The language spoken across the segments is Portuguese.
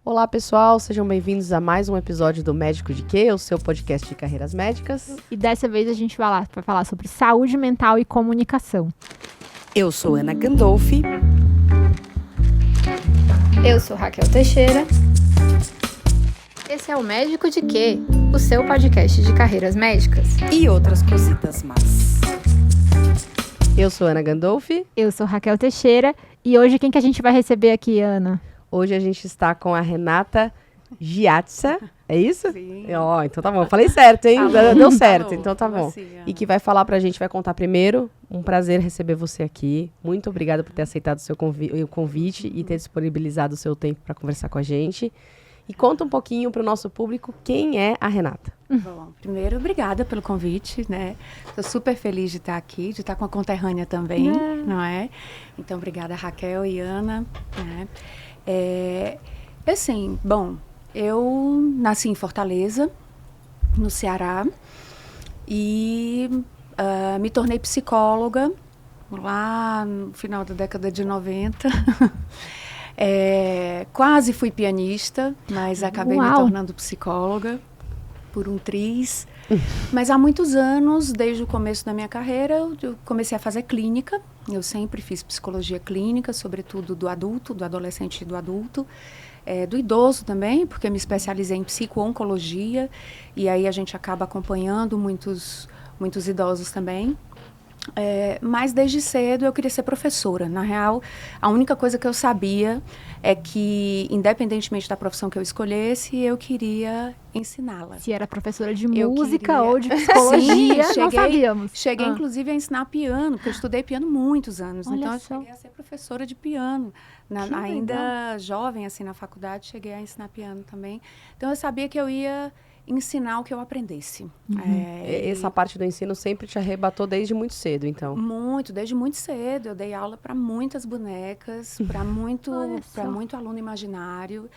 Olá, pessoal, sejam bem-vindos a mais um episódio do Médico de Quê, o seu podcast de carreiras médicas. E dessa vez a gente vai falar sobre saúde mental e comunicação. Eu sou Ana Gandolfi. Eu sou Raquel Teixeira. Esse é o Médico de Quê? O seu podcast de carreiras médicas. E outras cositas más. Eu sou Ana Gandolfi. Eu sou Raquel Teixeira. E hoje quem que a gente vai receber aqui, Ana? Hoje a gente está com a Renata Giatsa, é isso? Sim. Então tá bom, falei certo, hein? Deu certo, Falou, então tá bom. assim, E que vai falar pra gente, vai contar primeiro. Um prazer receber você aqui. Muito obrigada por ter aceitado o convite e ter disponibilizado o seu tempo para conversar com a gente. E conta um pouquinho para o nosso público quem é a Renata. Bom, primeiro, obrigada pelo convite, né? Estou super feliz de estar aqui, de estar com a conterrânea também, não é? Então, obrigada, Raquel e Ana, né? Assim, bom, eu nasci em Fortaleza, no Ceará, e me tornei psicóloga lá no final da década de 90. Quase fui pianista, mas acabei me tornando psicóloga por um triz. Mas há muitos anos, desde o começo da minha carreira, eu comecei a fazer clínica. Eu sempre fiz psicologia clínica, sobretudo do adulto, do adolescente e do adulto. Do idoso também, porque me especializei em psico-oncologia. E aí a gente acaba acompanhando muitos idosos também. Mas desde cedo eu queria ser professora. Na real, a única coisa que eu sabia é que, independentemente da profissão que eu escolhesse, eu queria ensiná-la. Se era professora de música ou de psicologia, Sim, não sabíamos. Cheguei, inclusive, a ensinar piano, porque eu estudei piano muitos anos. Olha então, eu só. cheguei a ser professora de piano. Ainda jovem, assim, na faculdade, cheguei a ensinar piano também. Então, eu sabia que eu ia ensinar o que eu aprendesse. Essa parte do ensino sempre te arrebatou desde muito cedo, então? Desde muito cedo. Eu dei aula para muitas bonecas, para muito aluno imaginário.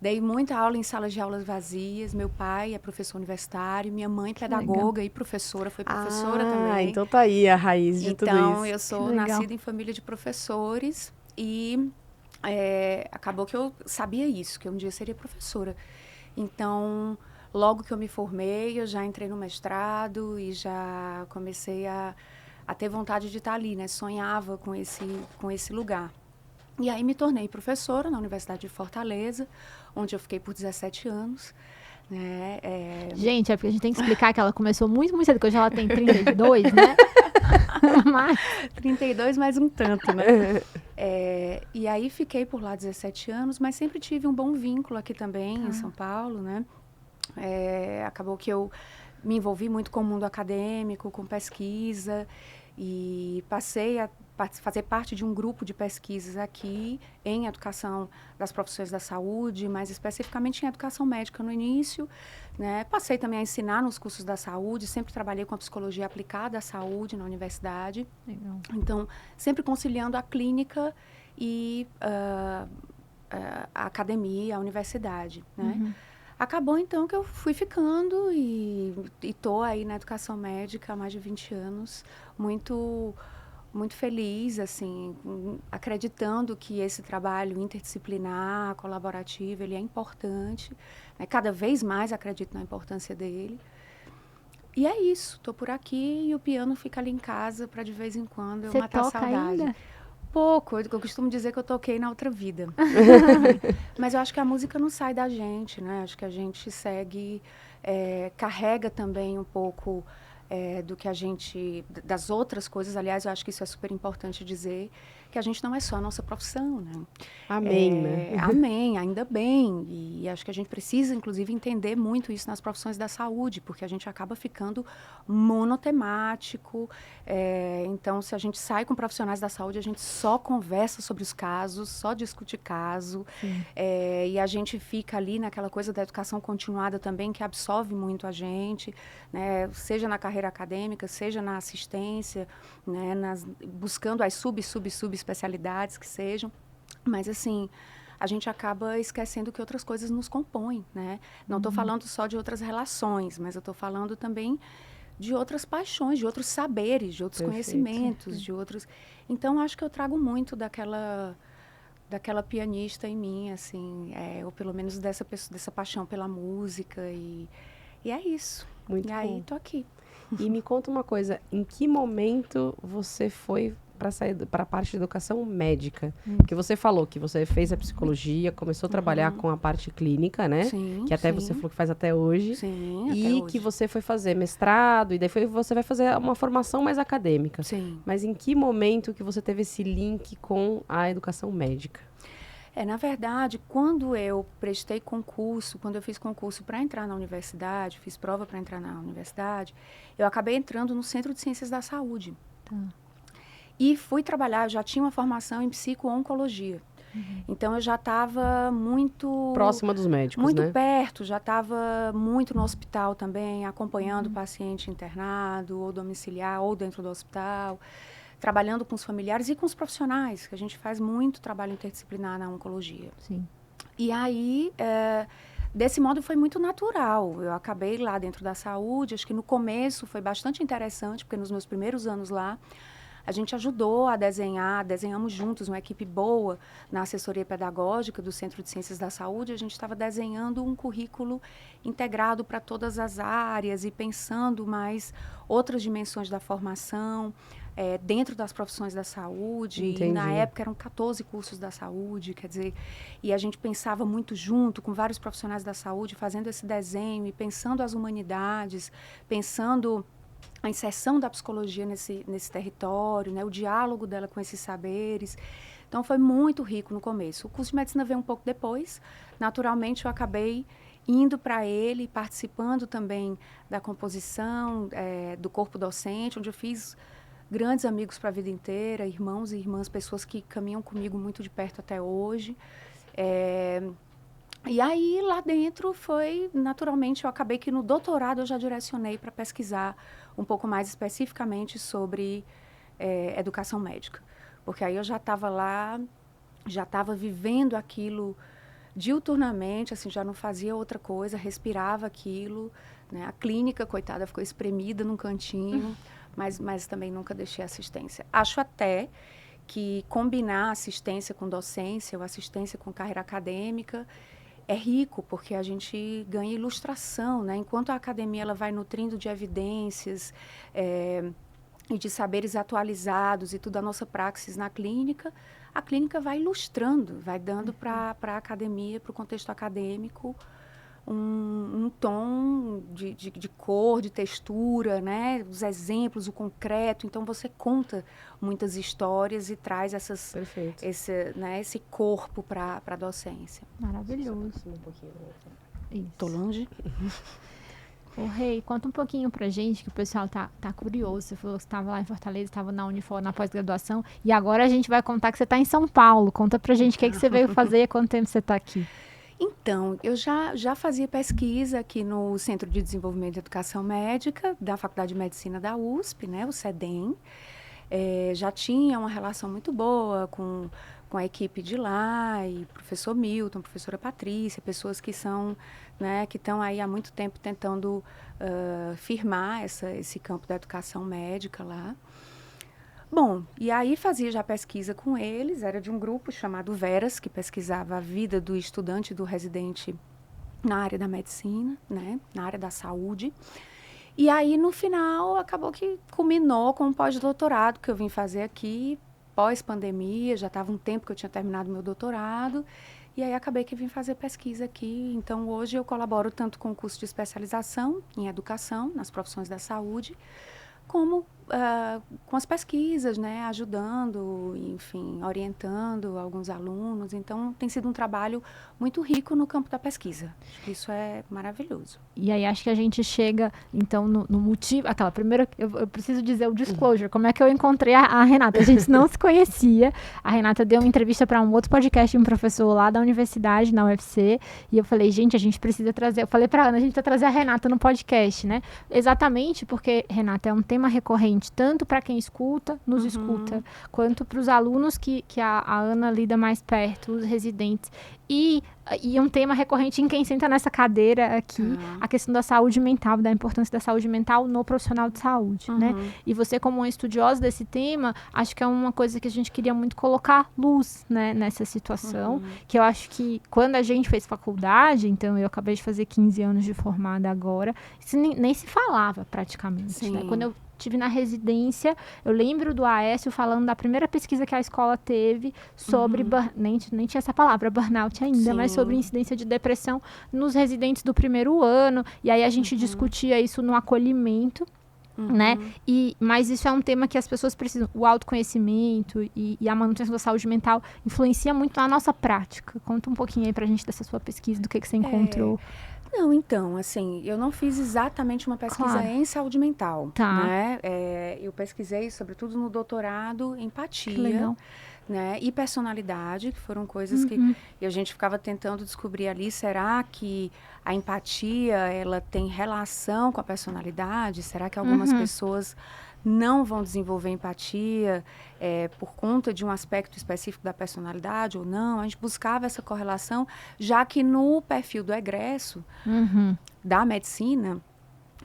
Dei muita aula em salas de aulas vazias. Meu pai é professor universitário, minha mãe pedagoga e professora, foi professora também. Então tá aí a raiz de tudo isso. Então, eu sou nascida em família de professores e acabou que eu sabia isso, que um dia eu seria professora. Então, logo que eu me formei, eu já entrei no mestrado e já comecei a ter vontade de estar ali, né? Sonhava com esse lugar. E aí me tornei professora na Universidade de Fortaleza, onde eu fiquei por 17 anos. Né? Gente, porque a gente tem que explicar que ela começou muito, muito cedo, porque hoje ela tem 32, né? 32 mais um tanto, né? E aí fiquei por lá 17 anos, mas sempre tive um bom vínculo aqui também, em São Paulo, né? Acabou que eu me envolvi muito com o mundo acadêmico, com pesquisa, e passei a fazer parte de um grupo de pesquisas aqui em educação das profissões da saúde, mais especificamente em educação médica no início, né? Passei também a ensinar nos cursos da saúde, sempre trabalhei com a psicologia aplicada à saúde na universidade. Legal. Então, sempre conciliando a clínica e a academia, a universidade, né? Uhum. Acabou, então, que eu fui ficando e estou aí na educação médica há mais de 20 anos, muito feliz, assim, acreditando que esse trabalho interdisciplinar, colaborativo, ele é importante, né? Cada vez mais acredito na importância dele. E é isso, estou por aqui e o piano fica ali em casa para de vez em quando eu matar a saudade. Ainda? Pouco, eu costumo dizer que eu toquei na outra vida. Mas eu acho que a música não sai da gente, né? Acho que a gente segue, carrega também um pouco do que a gente, das outras coisas. Aliás, eu acho que isso é super importante dizer, que a gente não é só a nossa profissão, né? Amém, né? Amém, ainda bem. E acho que a gente precisa, inclusive, entender muito isso nas profissões da saúde, porque a gente acaba ficando monotemático. Então, se a gente sai com profissionais da saúde, a gente só conversa sobre os casos, só discute caso. E a gente fica ali naquela coisa da educação continuada também, que absorve muito a gente, né? Seja na carreira acadêmica, seja na assistência, né? Buscando as subespecialidades que sejam. Mas, assim, a gente acaba esquecendo que outras coisas nos compõem, né? Não estou falando só de outras relações, mas eu estou falando também de outras paixões, de outros saberes, de outros conhecimentos, de outros... Então, acho que eu trago muito daquela pianista em mim, assim, ou pelo menos dessa paixão pela música, e é isso. Muito e bom. aí, tô aqui. E me conta uma coisa, em que momento você foi para sair para a parte de educação médica? Porque você falou que você fez a psicologia, começou a trabalhar com a parte clínica, né? Sim, Que até sim. você falou que faz até hoje. Sim, até E hoje. que você foi fazer mestrado, e daí você vai fazer uma formação mais acadêmica. Sim. Mas em que momento que você teve esse link com a educação médica? Na verdade, quando eu prestei concurso, quando eu fiz concurso para entrar na universidade, fiz prova para entrar na universidade, eu acabei entrando no Centro de Ciências da Saúde. Tá. E fui trabalhar, eu já tinha uma formação em psico-oncologia. Então, eu já estava muito... Próxima dos médicos, muito né? perto, já estava muito no hospital também, acompanhando o paciente internado, ou domiciliar, ou dentro do hospital, trabalhando com os familiares e com os profissionais, que a gente faz muito trabalho interdisciplinar na oncologia. Sim. E aí, desse modo, foi muito natural. Eu acabei lá dentro da saúde, acho que no começo foi bastante interessante, porque nos meus primeiros anos lá, a gente ajudou a desenhamos juntos uma equipe boa na assessoria pedagógica do Centro de Ciências da Saúde. A gente estava desenhando um currículo integrado para todas as áreas e pensando mais outras dimensões da formação dentro das profissões da saúde. Entendi. E na época eram 14 cursos da saúde, quer dizer, e a gente pensava muito junto com vários profissionais da saúde, fazendo esse desenho e pensando as humanidades, pensando a inserção da psicologia nesse território, né, o diálogo dela com esses saberes. Então, foi muito rico no começo. O curso de medicina veio um pouco depois. Naturalmente, eu acabei indo para ele, participando também da composição do corpo docente, onde eu fiz grandes amigos para a vida inteira, irmãos e irmãs, pessoas que caminham comigo muito de perto até hoje. E aí, lá dentro, naturalmente, eu acabei que no doutorado eu já direcionei para pesquisar um pouco mais especificamente sobre educação médica. Porque aí eu já estava lá, já estava vivendo aquilo diuturnamente, assim, já não fazia outra coisa, respirava aquilo, né? A clínica, coitada, ficou espremida num cantinho, mas também nunca deixei assistência. Acho até que combinar assistência com docência ou assistência com carreira acadêmica é rico, porque a gente ganha ilustração, né? Enquanto a academia ela vai nutrindo de evidências e de saberes atualizados e tudo a nossa praxis na clínica, a clínica vai ilustrando, vai dando para a academia, para o contexto acadêmico, um tom de cor, de textura, né? Os exemplos, o concreto. Então, você conta muitas histórias e traz esse corpo para a docência. Maravilhoso. Tô longe? Ô, Rei, conta um pouquinho pra gente, que o pessoal tá curioso. Você falou que você estava lá em Fortaleza, estava na Unifor, na pós-graduação, e agora a gente vai contar que você está em São Paulo. Conta pra gente o que você veio fazer e há quanto tempo você está aqui. Então, eu já fazia pesquisa aqui no Centro de Desenvolvimento de Educação Médica, da Faculdade de Medicina da USP, né, o CEDEM. Já tinha uma relação muito boa com a equipe de lá, e professor Milton, professora Patrícia, pessoas que são, né, que estão aí há muito tempo tentando firmar esse campo da educação médica lá. Bom, e aí fazia já pesquisa com eles, era de um grupo chamado Veras, que pesquisava a vida do estudante e do residente na área da medicina, né, na área da saúde. E aí, no final, acabou que culminou com um pós-doutorado que eu vim fazer aqui, pós-pandemia, já estava um tempo que eu tinha terminado meu doutorado, e aí acabei que vim fazer pesquisa aqui. Então, hoje eu colaboro tanto com o curso de especialização em educação, nas profissões da saúde, como com as pesquisas, né, ajudando, enfim, orientando alguns alunos. Então, tem sido um trabalho muito rico no campo da pesquisa. Acho que isso é maravilhoso. E aí, acho que a gente chega, então, no motivo... Aquela primeira... Eu preciso dizer o disclosure. Como é que eu encontrei a Renata? A gente não se conhecia. A Renata deu uma entrevista para um outro podcast de um professor lá da universidade, na UFC. E eu falei, gente, a gente precisa trazer... Eu falei para Ana, a gente precisa trazer a Renata no podcast, né? Exatamente porque, Renata, é um tema recorrente diferente, tanto para quem escuta, nos escuta, quanto para os alunos que a Ana lida mais perto, os residentes. E um tema recorrente em quem senta nessa cadeira aqui, a questão da saúde mental, da importância da saúde mental no profissional de saúde, né? E você, como uma estudiosa desse tema, acho que é uma coisa que a gente queria muito colocar luz, né, nessa situação, que eu acho que quando a gente fez faculdade, então eu acabei de fazer 15 anos de formada agora, isso nem se falava praticamente, né? Quando eu estive na residência, eu lembro do Aécio falando da primeira pesquisa que a escola teve sobre, nem tinha essa palavra, burnout ainda, mas sobre incidência de depressão nos residentes do primeiro ano, e aí a gente discutia isso no acolhimento, né? Mas isso é um tema que as pessoas precisam, o autoconhecimento e a manutenção da saúde mental influencia muito na nossa prática. Conta um pouquinho aí pra gente dessa sua pesquisa, do que você encontrou. Não, então, assim, eu não fiz exatamente uma pesquisa em saúde mental, né? Eu pesquisei, sobretudo no doutorado, empatia, né? E personalidade, que foram coisas que a gente ficava tentando descobrir ali. Será que a empatia, ela tem relação com a personalidade? Será que algumas pessoas não vão desenvolver empatia por conta de um aspecto específico da personalidade ou não? A gente buscava essa correlação, já que no perfil do egresso da medicina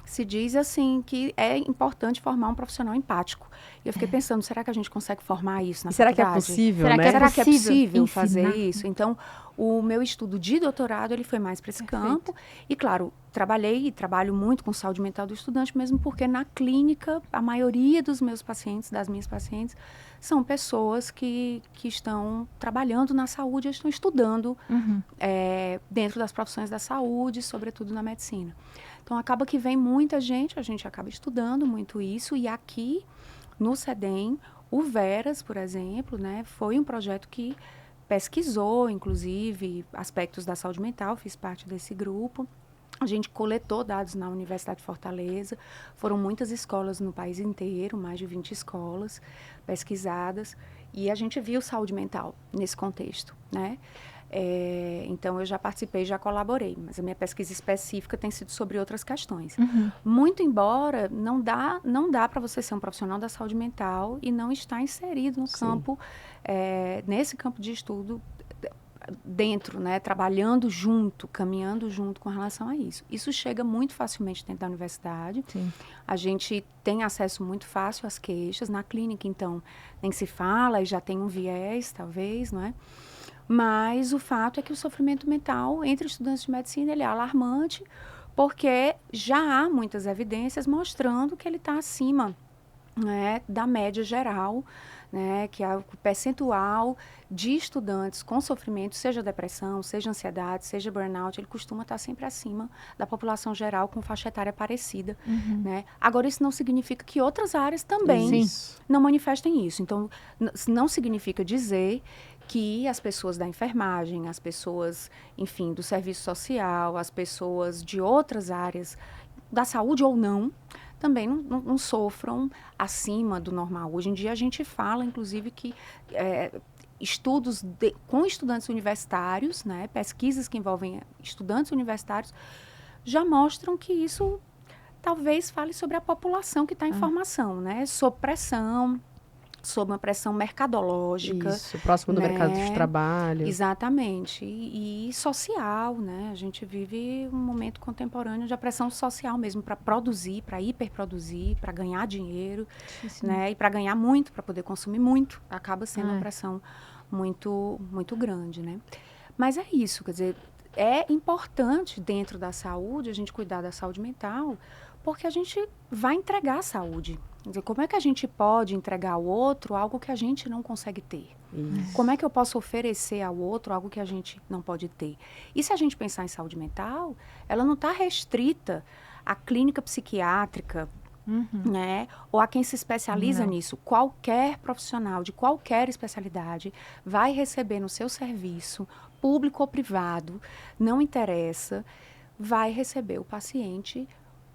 se diz assim que é importante formar um profissional empático. E eu fiquei pensando, será que a gente consegue formar isso na será faculdade? Que é possível, será né? que é possível fazer isso? Então, o meu estudo de doutorado, ele foi mais para esse campo. E, claro, trabalho muito com saúde mental do estudante, mesmo porque na clínica, a maioria dos meus pacientes, das minhas pacientes, são pessoas que estão trabalhando na saúde, estão estudando dentro das profissões da saúde, sobretudo na medicina. Então, acaba que vem muita gente, a gente acaba estudando muito isso, e aqui no CEDEM, o Veras, por exemplo, né, foi um projeto que pesquisou, inclusive, aspectos da saúde mental, fiz parte desse grupo. A gente coletou dados na Universidade de Fortaleza, foram muitas escolas no país inteiro, mais de 20 escolas pesquisadas, e a gente viu saúde mental nesse contexto, né? Então, eu já participei, já colaborei, mas a minha pesquisa específica tem sido sobre outras questões. Muito embora, não dá para você ser um profissional da saúde mental e não estar inserido no campo, nesse campo de estudo, dentro, né, trabalhando junto, caminhando junto com relação a isso. Isso chega muito facilmente dentro da universidade. A gente tem acesso muito fácil às queixas. Na clínica, então, nem se fala e já tem um viés, talvez, não é? Mas o fato é que o sofrimento mental entre estudantes de medicina, ele é alarmante, porque já há muitas evidências mostrando que ele está acima, né, da média geral, né, que o percentual de estudantes com sofrimento, seja depressão, seja ansiedade, seja burnout, ele costuma estar sempre acima da população geral com faixa etária parecida, né? Agora, isso não significa que outras áreas também não manifestem isso. Então, não significa dizer que as pessoas da enfermagem, as pessoas, enfim, do serviço social, as pessoas de outras áreas da saúde ou não, também não sofram acima do normal. Hoje em dia a gente fala, inclusive, que estudos com estudantes universitários, né, pesquisas que envolvem estudantes universitários, já mostram que isso talvez fale sobre a população que está em formação, né, sob pressão, sob uma pressão mercadológica. Isso, próximo do mercado de trabalho. Exatamente. E social, né? A gente vive um momento contemporâneo de pressão social mesmo, para produzir, para hiperproduzir, para ganhar dinheiro, né? E para ganhar muito, para poder consumir muito. Acaba sendo uma pressão muito, muito grande, né? Mas é isso, quer dizer, é importante dentro da saúde, a gente cuidar da saúde mental, porque a gente vai entregar a saúde. Quer dizer, como é que a gente pode entregar ao outro algo que a gente não consegue ter? Como é que eu posso oferecer ao outro algo que a gente não pode ter? E se a gente pensar em saúde mental, ela não está restrita à clínica psiquiátrica, né? Ou a quem se especializa nisso. Qualquer profissional de qualquer especialidade vai receber no seu serviço, público ou privado, não interessa, vai receber o paciente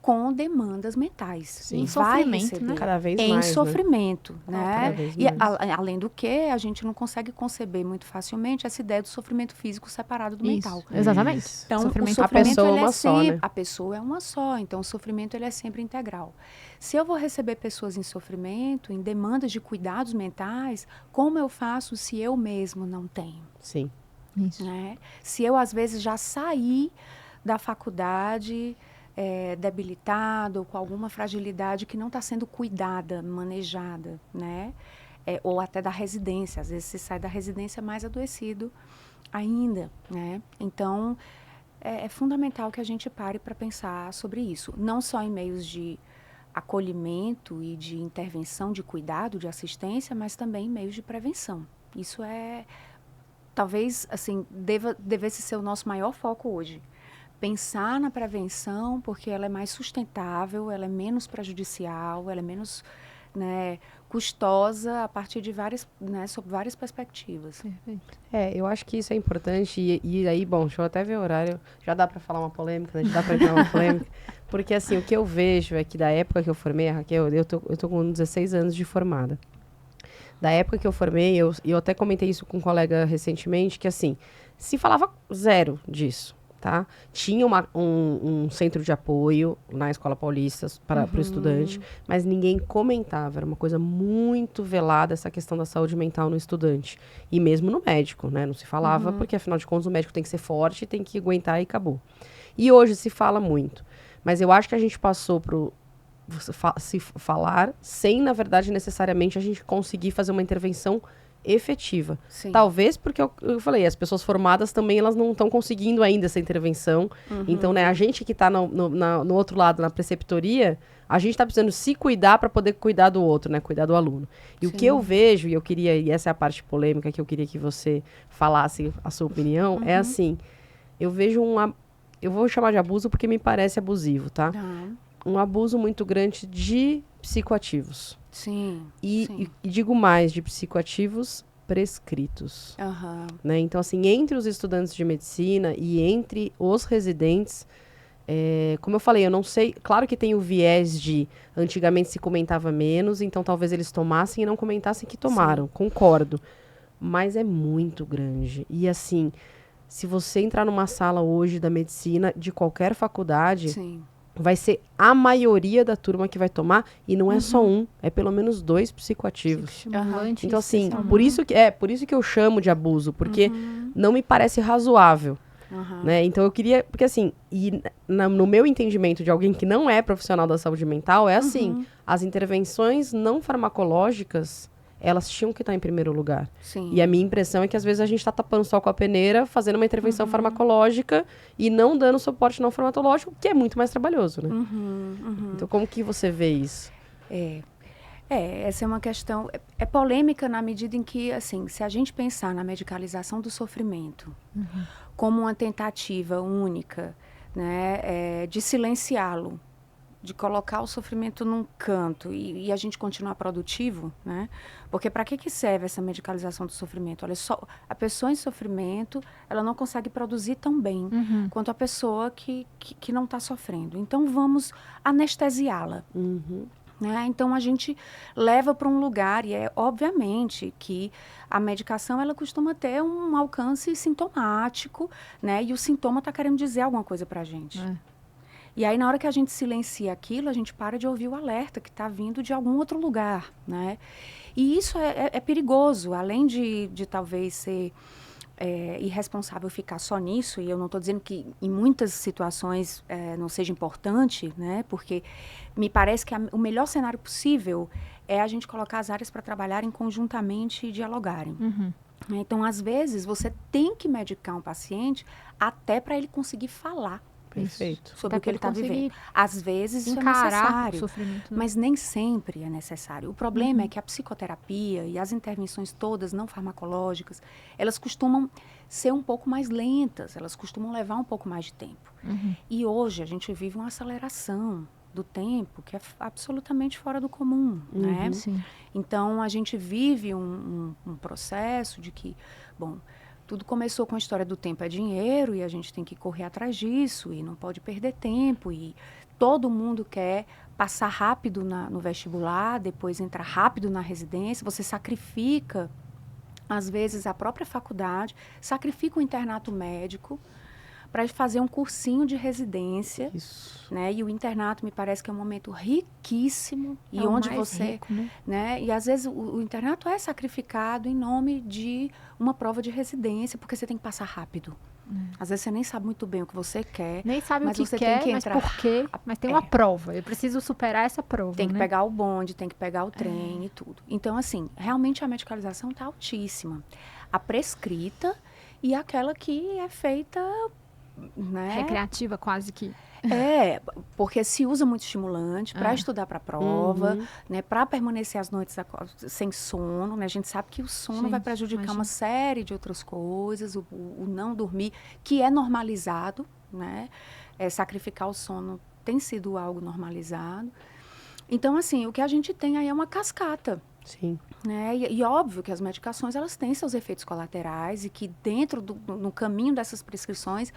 com demandas mentais. Sim. E vai Sofrimento, receber. né? Cada vez Em mais, né? sofrimento, Cada né? vez E mais. além do que, a gente não consegue conceber muito facilmente essa ideia do sofrimento físico separado do mental. Exatamente. Isso. Então, Sofrimento- o sofrimento A pessoa é ele uma é só, sempre, né? a pessoa é uma só, então o sofrimento ele é sempre integral. Se eu vou receber pessoas em sofrimento, em demandas de cuidados mentais, como eu faço se eu mesmo não tenho? Sim. Isso. Né? Se eu, às vezes, já saí da faculdade debilitado ou com alguma fragilidade que não está sendo cuidada, manejada, né? Ou até da residência. Às vezes, se sai da residência mais adoecido ainda, né? Então, é fundamental que a gente pare para pensar sobre isso. Não só em meios de acolhimento e de intervenção, de cuidado, de assistência, mas também em meios de prevenção. Isso talvez, assim, devesse ser o nosso maior foco hoje. Pensar na prevenção, porque ela é mais sustentável, ela é menos prejudicial, ela é menos, né, custosa a partir de sob várias perspectivas. Perfeito. Eu acho que isso é importante. E aí, bom, deixa eu até ver o horário. Já dá pra falar uma polêmica, né? Já dá pra entrar uma polêmica. Porque, assim, o que eu vejo é que da época que eu formei, a Raquel, eu tô com 16 anos de formada. Da época que eu formei, eu até comentei isso com um colega recentemente, que, assim, se falava zero disso. Tá? Tinha um centro de apoio na Escola Paulista para o estudante, mas ninguém comentava. Era uma coisa muito velada essa questão da saúde mental no estudante. E mesmo no médico, né? Não se falava, porque afinal de contas o médico tem que ser forte, tem que aguentar e acabou. E hoje se fala muito. Mas eu acho que a gente passou pro se falar sem, na verdade, necessariamente a gente conseguir fazer uma intervenção efetiva. Sim. Talvez porque eu falei, as pessoas formadas também elas não estão conseguindo ainda essa intervenção. Então, né, a gente que está no outro lado, na preceptoria, a gente está precisando se cuidar para poder cuidar do outro, né? Cuidar do aluno. E o que eu vejo, e essa é a parte polêmica que eu queria que você falasse a sua opinião, é assim, eu vejo eu vou chamar de abuso porque me parece abusivo, tá? Um abuso muito grande de psicoativos. Sim. E digo mais, de psicoativos prescritos. Né? Então, assim, entre os estudantes de medicina e entre os residentes, como eu falei, eu não sei, claro que tem o viés de antigamente se comentava menos, então talvez eles tomassem e não comentassem que tomaram, concordo. Mas é muito grande. E assim, se você entrar numa sala hoje da medicina, de qualquer faculdade... Sim. Vai ser a maioria da turma que vai tomar, e não é só é pelo menos 2 psicoativos. Então, assim, por isso que eu chamo de abuso, porque não me parece razoável. Né? Então, eu queria... Porque, assim, no meu entendimento de alguém que não é profissional da saúde mental, é assim, as intervenções não farmacológicas, elas tinham que estar em primeiro lugar. Sim. E a minha impressão é que, às vezes, a gente está tapando o sol com a peneira, fazendo uma intervenção farmacológica e não dando suporte não farmacológico, que é muito mais trabalhoso, né? Então, como que você vê isso? Essa é uma questão... É polêmica na medida em que, assim, se a gente pensar na medicalização do sofrimento como uma tentativa única, né, de silenciá-lo, de colocar o sofrimento num canto e a gente continuar produtivo, né? Porque para que serve essa medicalização do sofrimento? Olha só, a pessoa em sofrimento, ela não consegue produzir tão bem quanto a pessoa que não está sofrendo. Então, vamos anestesiá-la. Né? Então, a gente leva para um lugar, e obviamente que a medicação ela costuma ter um alcance sintomático, né? E o sintoma está querendo dizer alguma coisa para a gente. E aí, na hora que a gente silencia aquilo, a gente para de ouvir o alerta que está vindo de algum outro lugar, né? E isso é perigoso, além de talvez ser irresponsável ficar só nisso, e eu não estou dizendo que em muitas situações não seja importante, né? Porque me parece que o melhor cenário possível é a gente colocar as áreas para trabalharem conjuntamente e dialogarem. Então, às vezes, você tem que medicar um paciente até para ele conseguir falar. Perfeito. Sobre o que ele está vivendo. Às vezes isso é necessário, sofrimento, né? Mas nem sempre é necessário. O problema é que a psicoterapia e as intervenções todas não farmacológicas, elas costumam ser um pouco mais lentas, elas costumam levar um pouco mais de tempo. E hoje a gente vive uma aceleração do tempo que é absolutamente fora do comum, né? Sim. Então, a gente vive um processo de que, bom, Tudo começou com a história do tempo é dinheiro e a gente tem que correr atrás disso e não pode perder tempo e todo mundo quer passar rápido no vestibular, depois entrar rápido na residência, você sacrifica, às vezes, a própria faculdade, sacrifica o internato médico para fazer um cursinho de residência. Isso. Né? E o internato me parece que é um momento riquíssimo e onde você, rico, né? E às vezes o internato é sacrificado em nome de uma prova de residência, porque você tem que passar rápido. Às vezes você nem sabe muito bem o que você quer. Nem sabe mas o que você quer, tem que mas entrar por quê? Mas tem uma prova. Eu preciso superar essa prova. Tem que né? pegar o bonde, tem que pegar o trem e tudo. Então, assim, realmente a medicalização está altíssima. A prescrita e aquela que é feita, né? Recreativa, quase que. Porque se usa muito estimulante para estudar para a prova, né, para permanecer as noites sem sono, né? A gente sabe que o sono vai prejudicar uma série de outras coisas, o não dormir, que é normalizado, né? Sacrificar o sono tem sido algo normalizado. Então, assim, o que a gente tem aí é uma cascata. Sim. Né? E óbvio que as medicações, elas têm seus efeitos colaterais e que dentro no caminho dessas prescrições,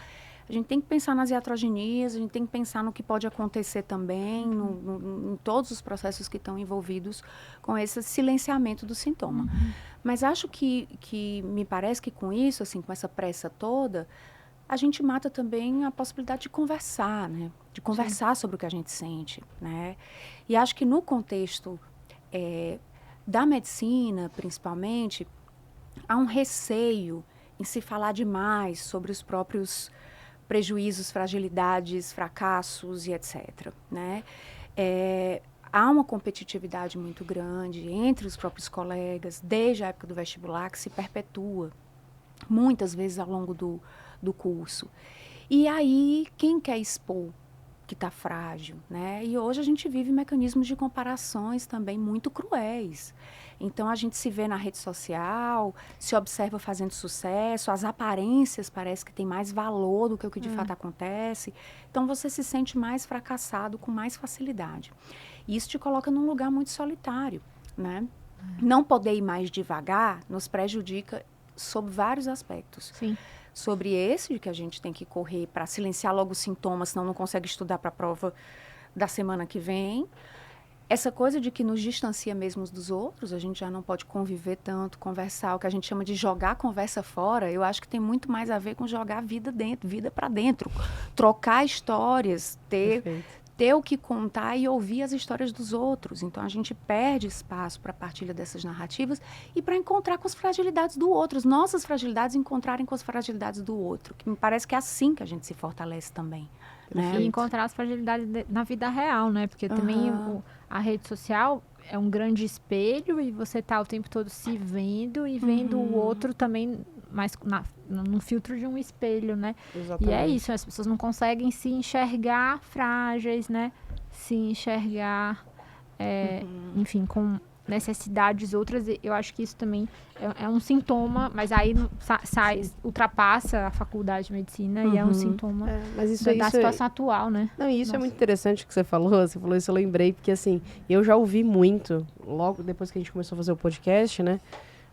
a gente tem que pensar nas iatrogenias, a gente tem que pensar no que pode acontecer também, em todos os processos que estão envolvidos com esse silenciamento do sintoma. Mas acho que me parece que com isso, assim, com essa pressa toda, a gente mata também a possibilidade de conversar, né? De conversar sobre o que a gente sente, né? E acho que no contexto da medicina, principalmente, há um receio em se falar demais sobre os próprios prejuízos, fragilidades, fracassos e etc. Né? Há uma competitividade muito grande entre os próprios colegas, desde a época do vestibular, que se perpetua muitas vezes ao longo do curso. E aí, quem quer expor que está frágil, né? E hoje a gente vive mecanismos de comparações também muito cruéis. Então, a gente se vê na rede social, se observa fazendo sucesso, as aparências parece que tem mais valor do que o que de fato acontece. Então, você se sente mais fracassado com mais facilidade. E isso te coloca num lugar muito solitário, né? Não poder ir mais devagar nos prejudica sob vários aspectos. Sim. Sobre esse, de que a gente tem que correr para silenciar logo os sintomas, senão não consegue estudar para a prova da semana que vem. Essa coisa de que nos distancia mesmo dos outros, a gente já não pode conviver tanto, conversar, o que a gente chama de jogar a conversa fora, eu acho que tem muito mais a ver com jogar a vida para dentro, trocar histórias, ter o que contar e ouvir as histórias dos outros. Então, a gente perde espaço para a partilha dessas narrativas e para encontrar com as fragilidades do outro, as nossas fragilidades encontrarem com as fragilidades do outro, que me parece que é assim que a gente se fortalece também. Né? E encontrar as fragilidades na vida real, né? Porque também a rede social é um grande espelho e você tá o tempo todo se vendo e vendo o outro também mais no filtro de um espelho, né? Exatamente. E é isso, as pessoas não conseguem se enxergar frágeis, né? Se enxergar, enfim, com necessidades outras. Eu acho que isso também é um sintoma, mas aí ultrapassa a faculdade de medicina e é um sintoma Mas isso, da situação atual, né? Não, e isso é muito interessante que você falou isso, eu lembrei, porque assim, eu já ouvi muito, logo depois que a gente começou a fazer o podcast, né?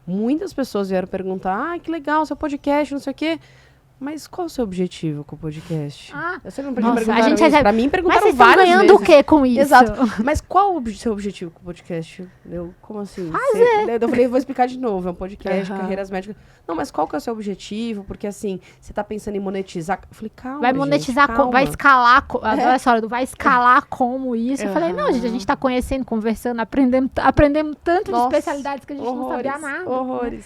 Muitas pessoas vieram perguntar, que legal, seu podcast, não sei o quê. Mas qual o seu objetivo com o podcast? Você não perguntaram isso? Pra mim, perguntaram várias vezes. Mas vocês estão ganhando o quê com isso? Exato. Mas qual o seu objetivo com o podcast? Como assim? Eu falei, eu vou explicar de novo. É um podcast, carreiras médicas. Não, mas qual que é o seu objetivo? Porque assim, você tá pensando em monetizar. Eu falei, calma, vai monetizar, gente, calma. Vai escalar, olha só, vai escalar como isso. Eu falei, não, gente, a gente tá conhecendo, conversando, aprendendo tanto de especialidades que a gente não sabia nada. Horrores.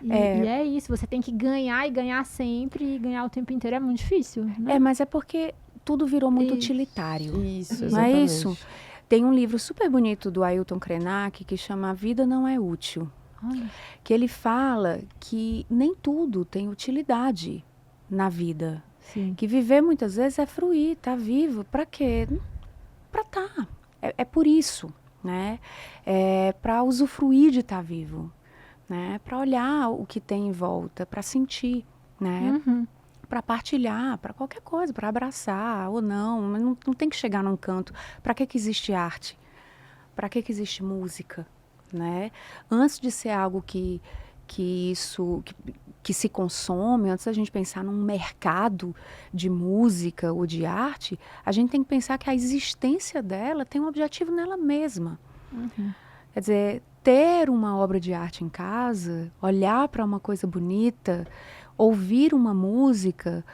E é isso, você tem que ganhar e ganhar sempre, e ganhar o tempo inteiro é muito difícil. Né? Mas é porque tudo virou muito utilitário. Isso, não é exatamente. isso? Tem um livro super bonito do Ailton Krenak que chama A Vida Não é Útil. Que ele fala que nem tudo tem utilidade na vida. Sim. Que viver muitas vezes é fruir, tá vivo. Para quê? Para estar. É por isso, né? É para usufruir de estar vivo. Né, para olhar o que tem em volta, para sentir, né, para partilhar, para qualquer coisa, para abraçar ou não, mas não tem que chegar num canto. Para que existe arte? Para que existe música? Né? Antes de ser algo que que se consome, antes da gente pensar num mercado de música ou de arte, a gente tem que pensar que a existência dela tem um objetivo nela mesma. Quer dizer, ter uma obra de arte em casa, olhar para uma coisa bonita, ouvir uma música,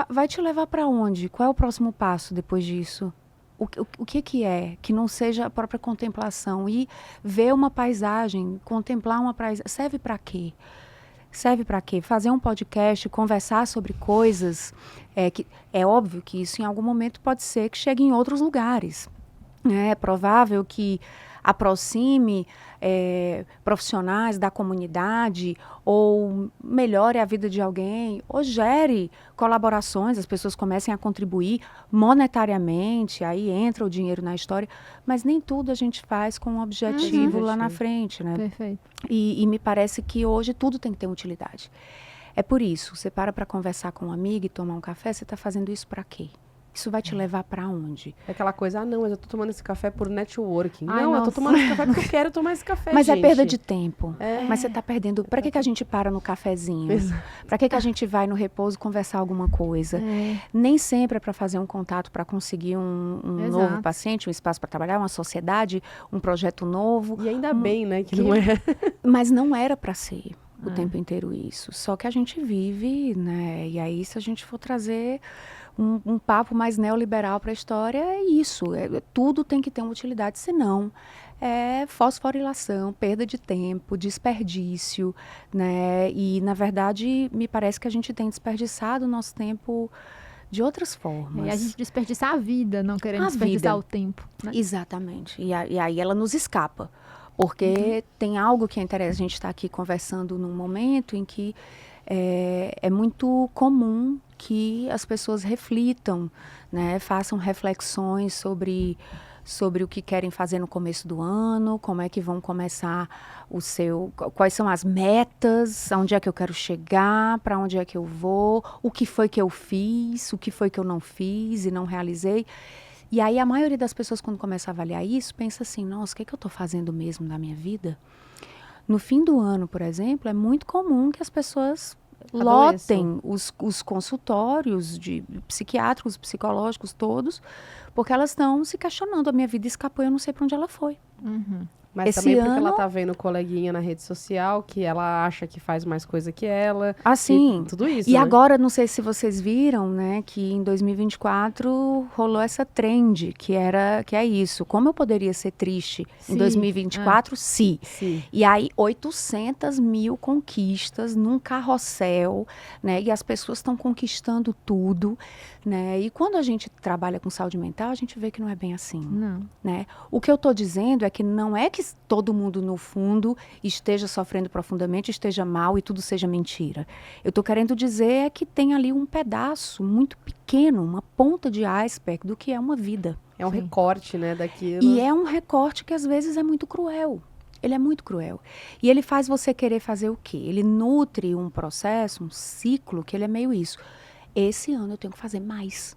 vai te levar para onde? Qual é o próximo passo depois disso? O que é? Que não seja a própria contemplação. E ver uma paisagem, contemplar uma paisagem, serve para quê? Serve para quê? Fazer um podcast, conversar sobre coisas, que é óbvio que isso em algum momento pode ser que chegue em outros lugares. É provável que aproxime profissionais da comunidade, ou melhore a vida de alguém, ou gere colaborações, as pessoas comecem a contribuir monetariamente, aí entra o dinheiro na história, mas nem tudo a gente faz com um objetivo lá na frente, né? Perfeito. E me parece que hoje tudo tem que ter utilidade. É por isso, você para conversar com um amigo e tomar um café, você está fazendo isso para quê? Isso vai te levar para onde? É aquela coisa, não, mas eu tô tomando esse café por networking. Ai, não, eu tô nossa. tomando esse café porque eu quero tomar esse café, Mas gente. é perda de tempo. É. Mas você está perdendo. Para que a gente para no cafezinho? Exato. Para que a gente vai no repouso conversar alguma coisa? Nem sempre é para fazer um contato, para conseguir um novo paciente, um espaço para trabalhar, uma sociedade, um projeto novo. E ainda bem, né, que não é. Mas não era para ser o tempo inteiro isso. Só que a gente vive, né? E aí, se a gente for trazer um papo mais neoliberal para a história, é isso. Tudo tem que ter uma utilidade, senão é fosforilação, perda de tempo, desperdício, né? E, na verdade, me parece que a gente tem desperdiçado o nosso tempo de outras formas. E a gente desperdiça a vida, não querendo A desperdiçar vida. o tempo. Né? Exatamente. E aí ela nos escapa. Porque tem algo que é interessante. A gente está aqui conversando num momento em que é muito comum que as pessoas reflitam, né? Façam reflexões sobre o que querem fazer no começo do ano, como é que vão começar quais são as metas, aonde é que eu quero chegar, para onde é que eu vou, o que foi que eu fiz, o que foi que eu não fiz e não realizei. E aí a maioria das pessoas, quando começa a avaliar isso, pensa assim, nossa, o que eu estou fazendo mesmo na minha vida? No fim do ano, por exemplo, é muito comum que as pessoas lotem os consultórios psiquiátricos, psicológicos todos, porque elas estão se questionando, a minha vida escapou, eu não sei para onde ela foi. Mas Esse também porque ano- ela tá vendo o coleguinha na rede social, que ela acha que faz mais coisa que ela. Assim, E tudo isso, e né? agora, não sei se vocês viram, né, que em 2024 rolou essa trend, que é isso. Como eu poderia ser triste Sim, em 2024? Sim. Sim. E aí, 800 mil conquistas num carrossel, né? E as pessoas estão conquistando tudo, né? E quando a gente trabalha com saúde mental, a gente vê que não é bem assim, Não. né? O que eu estou dizendo é que não é que todo mundo, no fundo, esteja sofrendo profundamente, esteja mal e tudo seja mentira. Eu estou querendo dizer é que tem ali um pedaço muito pequeno, uma ponta de iceberg do que é uma vida. É um Sim. recorte, né, daquilo. E é um recorte que às vezes é muito cruel. Ele é muito cruel. E ele faz você querer fazer o quê? Ele nutre um processo, um ciclo, que ele é meio isso. Esse ano eu tenho que fazer mais.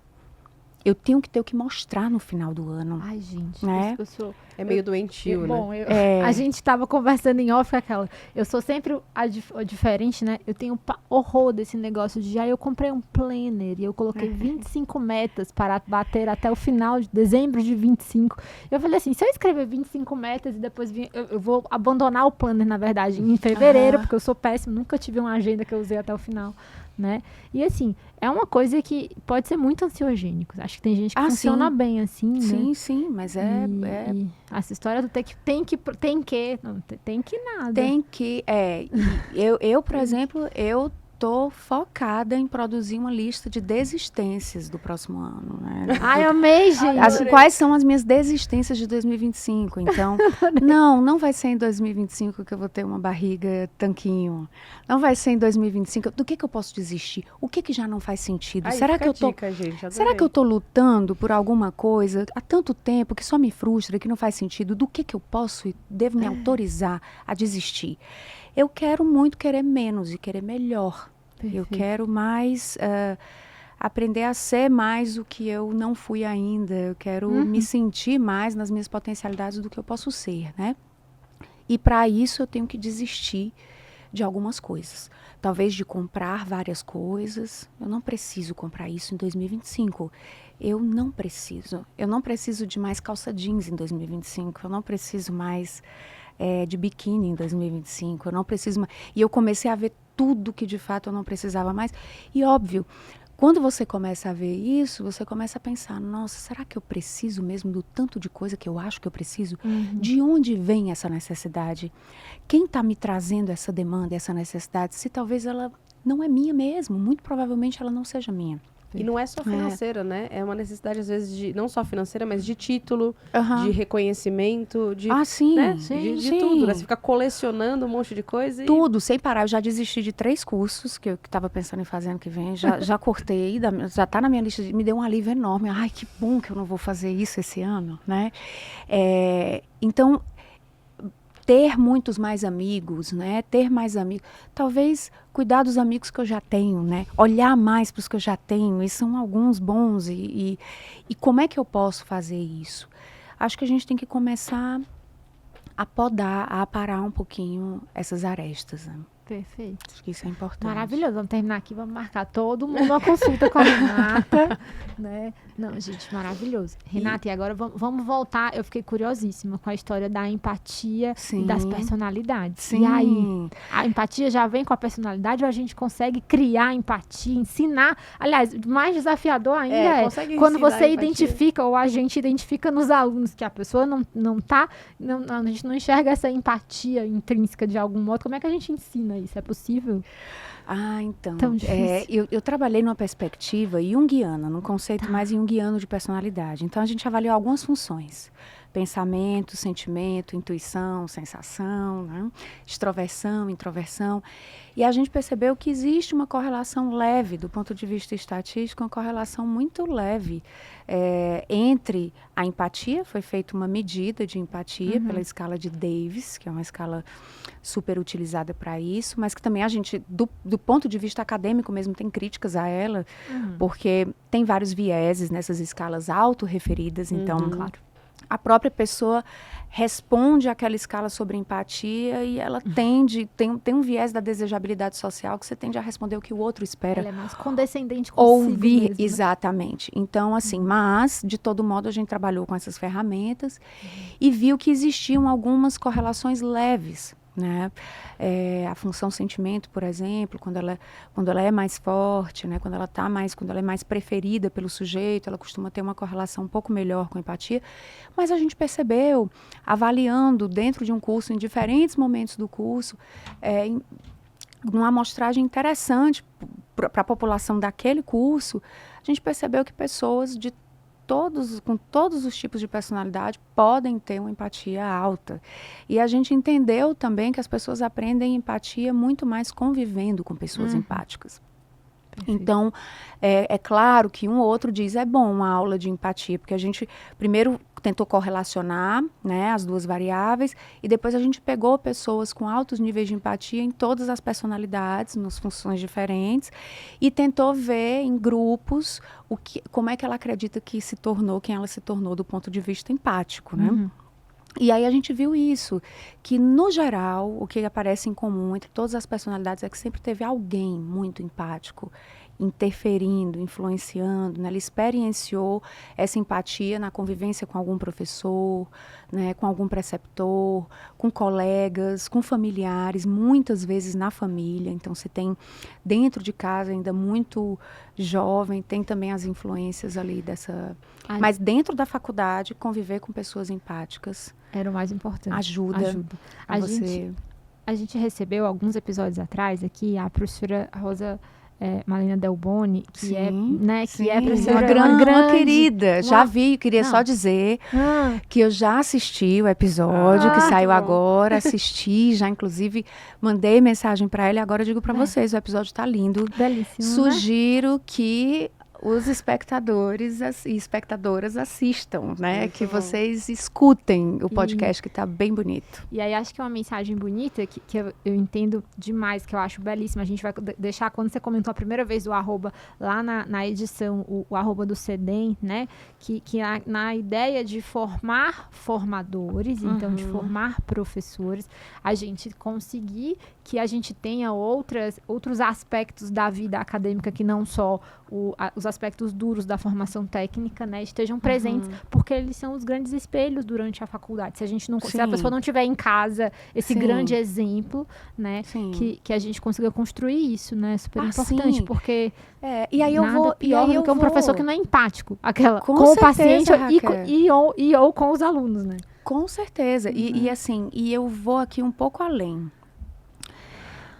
Eu tenho que ter o que mostrar no final do ano. Ai, gente. Né? Eu sou... É meio doentio, né? Bom, É. a gente tava conversando em off com aquela. Eu sou sempre a diferente, né? Eu tenho horror desse negócio de. Eu comprei um planner e eu coloquei 25 metas para bater até o final de dezembro de 25. Eu falei assim: se eu escrever 25 metas e depois eu vou abandonar o planner, na verdade, em fevereiro, porque eu sou péssimo, nunca tive uma agenda que eu usei até o final. Né? E assim, é uma coisa que pode ser muito ansiogênico. Acho que tem gente que funciona sim. bem assim, né? Sim, sim, mas E essa história do tem que não, tem que nada. tem que. Eu, por exemplo, eu tô focada em produzir uma lista de desistências do próximo ano, né? Ai, amei, gente. Quais são as minhas desistências de 2025? Então, não vai ser em 2025 que eu vou ter uma barriga tanquinho. Não vai ser em 2025. Do que eu posso desistir? O que já não faz sentido? Aí, Será fica que eu a tô dica, gente, Será que eu tô lutando por alguma coisa há tanto tempo que só me frustra, que não faz sentido? Do que eu posso e devo me autorizar a desistir? Eu quero muito querer menos e querer melhor. Perfeito. Eu quero mais aprender a ser mais o que eu não fui ainda. Eu quero me sentir mais nas minhas potencialidades do que eu posso ser, né? E para isso eu tenho que desistir de algumas coisas. Talvez de comprar várias coisas. Eu não preciso comprar isso em 2025. Eu não preciso. Eu não preciso de mais calça jeans em 2025. Eu não preciso mais de biquíni em 2025. Eu não preciso mais. E eu comecei a ver tudo que de fato eu não precisava mais. E óbvio, quando você começa a ver isso, você começa a pensar, nossa, será que eu preciso mesmo do tanto de coisa que eu acho que eu preciso? De onde vem essa necessidade? Quem está me trazendo essa demanda, essa necessidade? Se talvez ela não é minha mesmo, muito provavelmente ela não seja minha. E não é só financeira, né? É uma necessidade, às vezes, de não só financeira, mas de título, de reconhecimento, de, sim, né? sim, de tudo. Né? Você fica colecionando um monte de coisa. Tudo, sem parar. Eu já desisti de 3 cursos que eu estava pensando em fazer ano que vem. Já cortei, já está na minha lista. Me deu um alívio enorme. Ai, que bom que eu não vou fazer isso esse ano, né? Então, ter muitos mais amigos, né? Ter mais amigos. Talvez cuidar dos amigos que eu já tenho, né? Olhar mais para os que eu já tenho. E são alguns bons. E como é que eu posso fazer isso? Acho que a gente tem que começar a podar, a aparar um pouquinho essas arestas, né? Perfeito. Acho que isso é importante. Maravilhoso. Vamos terminar aqui, vamos marcar todo mundo uma consulta com a Renata. Né? Não, gente, maravilhoso. Renata, e agora vamos voltar. Eu fiquei curiosíssima com a história da empatia e das personalidades. Sim. E aí, a empatia já vem com a personalidade ou a gente consegue criar empatia, ensinar? Aliás, mais desafiador ainda quando você identifica, ou a gente identifica nos alunos que a pessoa a gente não enxerga essa empatia intrínseca de algum modo. Como é que a gente ensina isso? É possível? Então, Tão difícil. eu trabalhei numa perspectiva junguiana, num conceito mais junguiano de personalidade. Então, a gente avaliou algumas funções. Pensamento, sentimento, intuição, sensação, né? Extroversão, introversão. E a gente percebeu que existe uma correlação leve, do ponto de vista estatístico, uma correlação muito leve entre a empatia. Foi feita uma medida de empatia pela escala de Davis, que é uma escala super utilizada para isso, mas que também a gente, do ponto de vista acadêmico mesmo, tem críticas a ela, porque tem vários vieses nessas escalas autorreferidas, então, claro, a própria pessoa responde àquela escala sobre empatia e ela tem um viés da desejabilidade social que você tende a responder o que o outro espera. Ela é mais condescendente consigo ouvir mesmo, né? Exatamente. Então, assim, mas, de todo modo, a gente trabalhou com essas ferramentas e viu que existiam algumas correlações leves, né? A função sentimento, por exemplo, quando ela é mais forte, né? Quando ela é mais preferida pelo sujeito, ela costuma ter uma correlação um pouco melhor com a empatia. Mas a gente percebeu, avaliando dentro de um curso, em diferentes momentos do curso, numa amostragem interessante para a população daquele curso, a gente percebeu que pessoas com todos os tipos de personalidade podem ter uma empatia alta. E a gente entendeu também que as pessoas aprendem empatia muito mais convivendo com pessoas empáticas. Perfeito. Então, é claro que um ou outro diz, é bom uma aula de empatia, porque a gente primeiro tentou correlacionar, né, as duas variáveis, e depois a gente pegou pessoas com altos níveis de empatia em todas as personalidades, nas funções diferentes, e tentou ver em grupos como é que ela acredita que quem ela se tornou do ponto de vista empático, né? E aí a gente viu isso, que no geral, o que aparece em comum entre todas as personalidades é que sempre teve alguém muito empático, interferindo, influenciando, né? Ela experienciou essa empatia na convivência com algum professor, né? Com algum preceptor, com colegas, com familiares, muitas vezes na família. Então, você tem dentro de casa, ainda muito jovem, tem também as influências ali dessa... Mas dentro da faculdade, conviver com pessoas empáticas... Era o mais importante. Ajuda. A gente recebeu alguns episódios atrás aqui a professora Rosa Malena Delboni, que é professora uma querida. Já vi, queria só dizer que eu já assisti o episódio que saiu agora, assisti, já inclusive mandei mensagem para ela e agora eu digo para vocês, o episódio está lindo. Belíssimo, Sugiro que os espectadores e espectadoras assistam, né? Muito Que bom. vocês escutem o podcast, que tá bem bonito. E aí acho que é uma mensagem bonita que eu entendo demais, que eu acho belíssima. A gente vai deixar, quando você comentou a primeira vez o arroba lá na edição, o arroba do CEDEM, né? Que na ideia de formar formadores, então de formar professores, a gente conseguir que a gente tenha outros aspectos da vida acadêmica que não só os aspectos duros da formação técnica, né, estejam presentes, porque eles são os grandes espelhos durante a faculdade. Se a gente não, se a Sim. pessoa não tiver em casa esse Sim. grande exemplo, né, Sim. que a gente consiga construir isso, né, é super Ah, importante, sim. porque E aí eu nada vou... pior e aí do que um professor que não é empático, Com com o certeza, paciente Raquel. ou com os alunos, né. Com certeza. E assim, eu vou aqui um pouco além.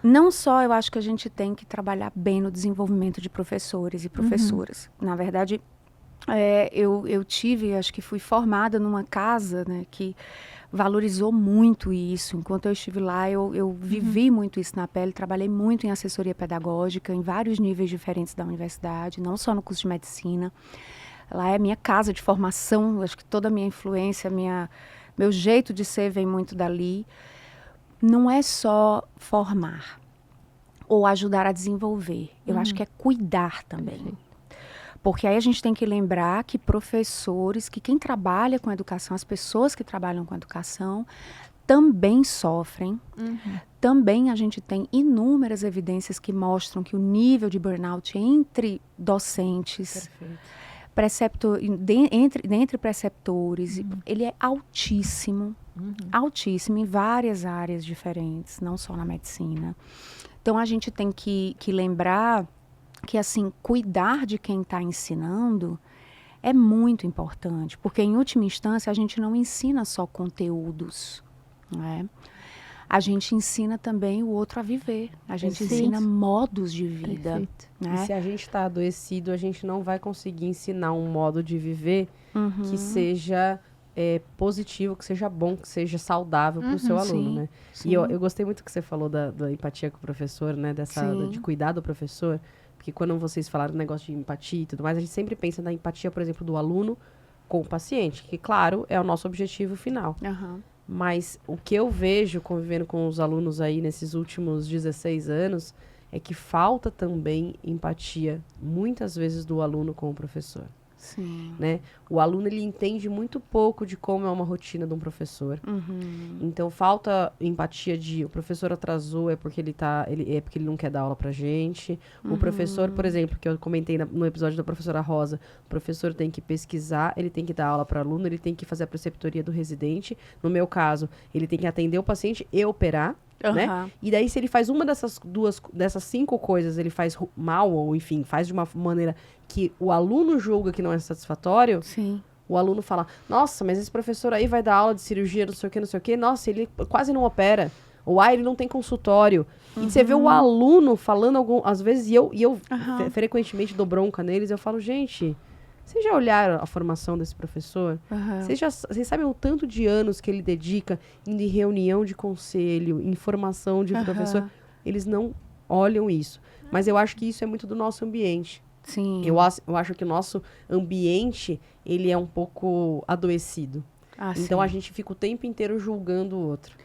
Não só eu acho que a gente tem que trabalhar bem no desenvolvimento de professores e professoras. Na verdade, eu tive, acho que fui formada numa casa, né, que valorizou muito isso. Enquanto eu estive lá, eu vivi muito isso na pele, trabalhei muito em assessoria pedagógica, em vários níveis diferentes da universidade, não só no curso de medicina. Lá é a minha casa de formação, acho que toda a minha influência, meu jeito de ser vem muito dali. Não é só formar ou ajudar a desenvolver. Eu acho que é cuidar também. Porque aí a gente tem que lembrar que professores, que quem trabalha com educação, as pessoas que trabalham com educação, também sofrem. Também a gente tem inúmeras evidências que mostram que o nível de burnout entre docentes, entre preceptores, ele é altíssimo. Altíssimo em várias áreas diferentes, não só na medicina. Então, a gente tem que lembrar que, assim, cuidar de quem está ensinando é muito importante, porque, em última instância, a gente não ensina só conteúdos, não é? A gente ensina também o outro a viver. A gente ensina modos de vida. Né? E se a gente está adoecido, a gente não vai conseguir ensinar um modo de viver que seja positivo, que seja bom, que seja saudável para o seu aluno, né? Sim. E eu gostei muito que você falou da empatia com o professor, né? De cuidar do professor. Porque quando vocês falaram do negócio de empatia e tudo mais, a gente sempre pensa na empatia, por exemplo, do aluno com o paciente, que, claro, é o nosso objetivo final. Mas o que eu vejo convivendo com os alunos aí nesses últimos 16 anos é que falta também empatia, muitas vezes, do aluno com o professor. Sim. Né? O aluno, ele entende muito pouco de como é uma rotina de um professor. Então, falta empatia de o professor atrasou, é porque ele não quer dar aula pra gente. O professor, por exemplo, que eu comentei no episódio da professora Rosa, o professor tem que pesquisar, ele tem que dar aula para aluno, ele tem que fazer a preceptoria do residente. No meu caso, ele tem que atender o paciente e operar. Né? E daí, se ele faz uma dessas 5 coisas, ele faz mal, ou enfim, faz de uma maneira que o aluno julga que não é satisfatório, o aluno fala, nossa, mas esse professor aí vai dar aula de cirurgia, não sei o que, nossa, ele quase não opera, ou ele não tem consultório. E você vê o aluno falando, às vezes, e eu frequentemente dou bronca neles, eu falo, gente, vocês já olharam a formação desse professor? Vocês sabem o tanto de anos que ele dedica em reunião de conselho, em formação de professor? Eles não olham isso. Mas eu acho que isso é muito do nosso ambiente. Sim. Eu acho que o nosso ambiente, ele é um pouco adoecido. Então, a gente fica o tempo inteiro julgando o outro.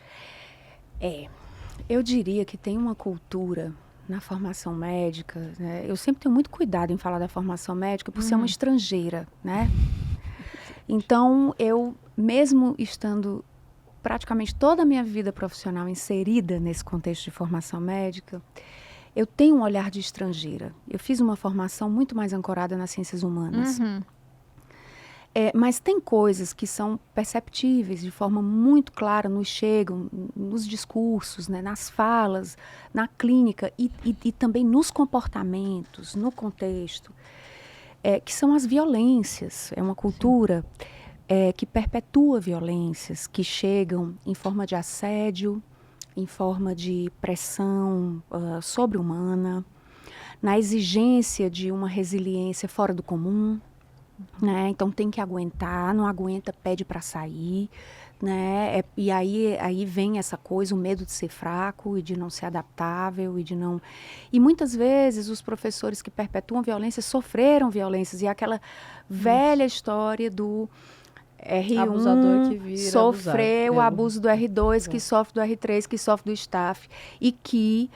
Eu diria que tem uma cultura na formação médica, né? Eu sempre tenho muito cuidado em falar da formação médica por ser uma estrangeira, né? Então, eu, mesmo estando praticamente toda a minha vida profissional inserida nesse contexto de formação médica, eu tenho um olhar de estrangeira. Eu fiz uma formação muito mais ancorada nas ciências humanas. Mas tem coisas que são perceptíveis de forma muito clara, nos chegam nos discursos, né, nas falas, na clínica e também nos comportamentos, no contexto, que são as violências. É uma cultura que perpetua violências, que chegam em forma de assédio, em forma de pressão sobre-humana, na exigência de uma resiliência fora do comum. Né? Então tem que aguentar, não aguenta, pede para sair, né? E aí vem essa coisa, o medo de ser fraco e de não ser adaptável e de não... E muitas vezes os professores que perpetuam violência sofreram violências. E aquela velha história do Abusador que R1 vira sofreu o abusado. abuso do R2, que sofre do R3, que sofre do staff. E que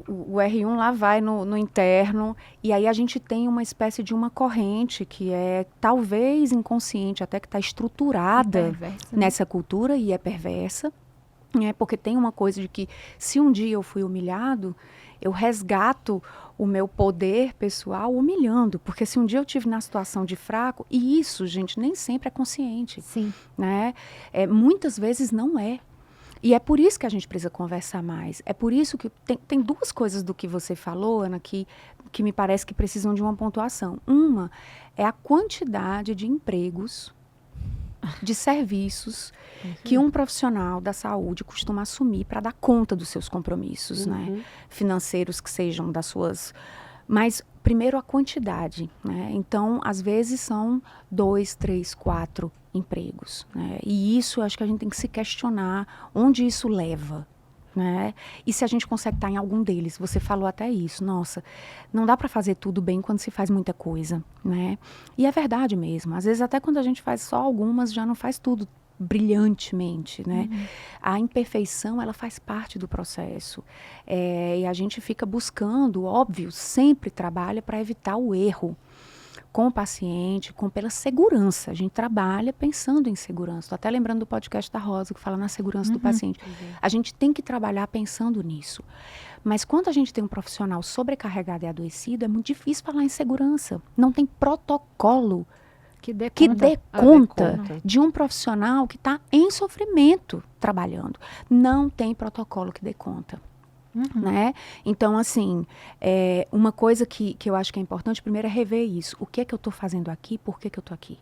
o R1 lá vai no interno, e aí a gente tem uma espécie de uma corrente que é talvez inconsciente, até que está estruturada Perversa, né? nessa cultura e é perversa, né? Porque tem uma coisa de que se um dia eu fui humilhado, eu resgato o meu poder pessoal humilhando, porque se um dia eu tive na situação de fraco, e isso, gente, nem sempre é consciente, Sim. né? Muitas vezes não é. E é por isso que a gente precisa conversar mais. É por isso que tem duas coisas do que você falou, Ana, que me parece que precisam de uma pontuação. Uma é a quantidade de empregos, de serviços que um profissional da saúde costuma assumir para dar conta dos seus compromissos, né? Financeiros que sejam das suas... Mas, primeiro, a quantidade, né? Então, às vezes, são 2, 3, 4 empregos, né? E isso, eu acho que a gente tem que se questionar onde isso leva, né? E se a gente consegue estar em algum deles. Você falou até isso. Nossa, não dá para fazer tudo bem quando se faz muita coisa, né? E é verdade mesmo. Às vezes, até quando a gente faz só algumas, já não faz tudo brilhantemente, né? A imperfeição, ela faz parte do processo. E a gente fica buscando, óbvio, sempre trabalha para evitar o erro com o paciente, pela segurança. A gente trabalha pensando em segurança. Estou até lembrando do podcast da Rosa, que fala na segurança do paciente. A gente tem que trabalhar pensando nisso. Mas quando a gente tem um profissional sobrecarregado e adoecido, é muito difícil falar em segurança. Não tem protocolo Que dê que conta. dê conta de um profissional que está em sofrimento trabalhando. Não tem protocolo que dê conta. Né? Então, assim, uma coisa que eu acho que é importante, primeiro, é rever isso. O que é que eu estou fazendo aqui? Por que eu estou aqui?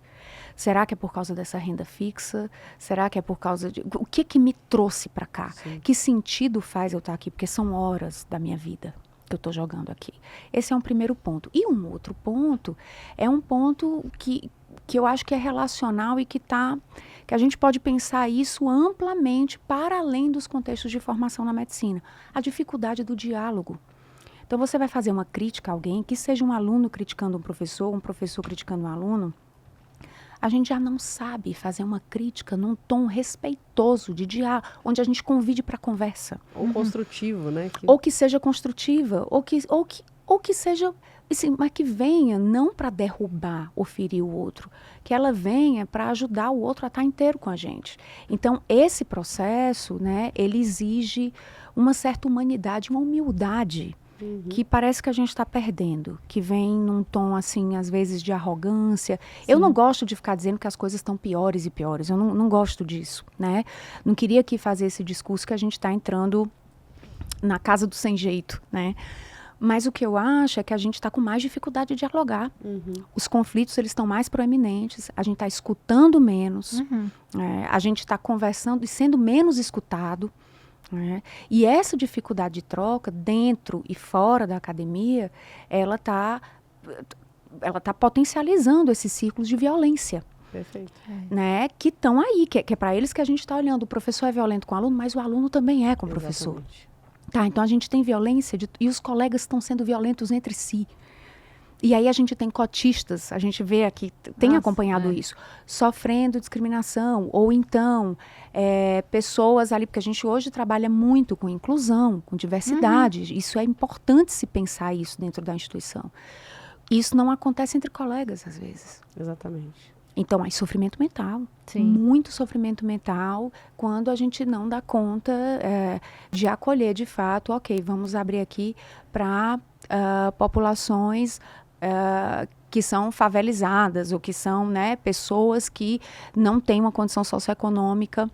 Será que é por causa dessa renda fixa? Será que é por causa de... O que me trouxe para cá? Sim. Que sentido faz eu estar aqui? Porque são horas da minha vida que eu estou jogando aqui. Esse é um primeiro ponto. E um outro ponto é um ponto que eu acho que é relacional e que a gente pode pensar isso amplamente para além dos contextos de formação na medicina. A dificuldade do diálogo. Então, você vai fazer uma crítica a alguém, que seja um aluno criticando um professor criticando um aluno, a gente já não sabe fazer uma crítica num tom respeitoso de diálogo, onde a gente convide para conversa. Ou construtivo, né? Ou que seja construtiva, ou que seja... Assim, mas que venha não para derrubar ou ferir o outro, que ela venha para ajudar o outro a estar inteiro com a gente. Então, esse processo, né, ele exige uma certa humanidade, uma humildade, que parece que a gente está perdendo, que vem num tom, assim, às vezes de arrogância. Sim. Eu não gosto de ficar dizendo que as coisas estão piores e piores, eu não gosto disso, né? Não queria aqui fazer esse discurso que a gente está entrando na casa do sem jeito, né? Mas o que eu acho é que a gente está com mais dificuldade de dialogar. Os conflitos, eles estão mais proeminentes, a gente está escutando menos, a gente está conversando e sendo menos escutado. E essa dificuldade de troca, dentro e fora da academia, ela tá potencializando esses círculos de violência. Perfeito. Né, que estão aí, que é para eles que a gente está olhando. O professor é violento com o aluno, mas o aluno também é com o professor. Tá, então a gente tem violência e os colegas estão sendo violentos entre si. E aí a gente tem cotistas, a gente vê aqui, tem acompanhado isso, sofrendo discriminação, ou então pessoas ali, porque a gente hoje trabalha muito com inclusão, com diversidade. Isso é importante se pensar isso dentro da instituição. Isso não acontece entre colegas, às vezes. Exatamente. Então, há sofrimento mental. Sim. Muito sofrimento mental quando a gente não dá conta de acolher, de fato, ok, vamos abrir aqui para populações que são favelizadas ou que são, né, pessoas que não têm uma condição socioeconômica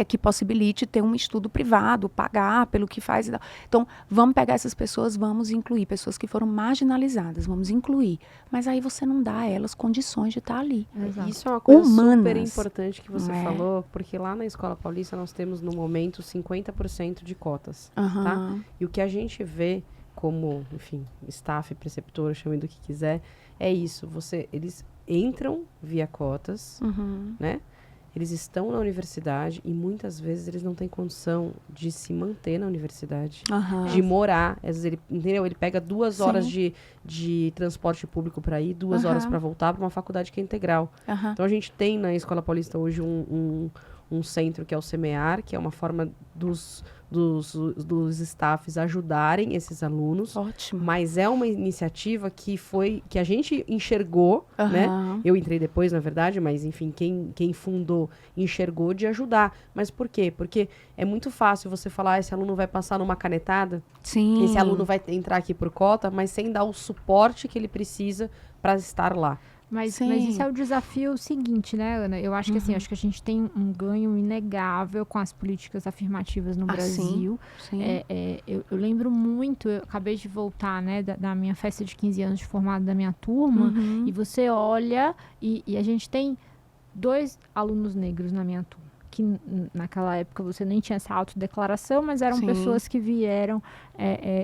que possibilite ter um estudo privado, pagar pelo que faz e tal. Então, vamos pegar essas pessoas, vamos incluir pessoas que foram marginalizadas, vamos incluir. Mas aí você não dá a elas condições de estar ali. Exato. Isso é uma coisa Humanas, super importante que você falou, porque lá na Escola Paulista nós temos, no momento, 50% de cotas. Tá? E o que a gente vê como, enfim, staff, preceptor, chame do que quiser, é isso. Eles entram via cotas, né? eles estão na universidade e muitas vezes eles não têm condição de se manter na universidade, de morar. Às vezes entendeu? Ele pega 2 horas de transporte público para ir, 2 horas para voltar para uma faculdade que é integral. Então a gente tem na Escola Paulista hoje um centro que é o SEMEAR, que é uma forma dos staffs ajudarem esses alunos. Ótimo. Mas é uma iniciativa que a gente enxergou, né? Eu entrei depois, na verdade, mas enfim, quem fundou enxergou de ajudar. Mas por quê? Porque é muito fácil você falar, esse aluno vai passar numa canetada, Sim. esse aluno vai entrar aqui por cota, mas sem dar o suporte que ele precisa para estar lá. Mas isso é o desafio seguinte, né, Ana? Eu acho que assim, acho que a gente tem um ganho inegável com as políticas afirmativas no Brasil. Sim. Eu lembro muito, eu acabei de voltar, né, da minha festa de 15 anos de formado da minha turma, e você olha e a gente tem 2 alunos negros na minha turma, que naquela época você nem tinha essa autodeclaração, mas eram pessoas que vieram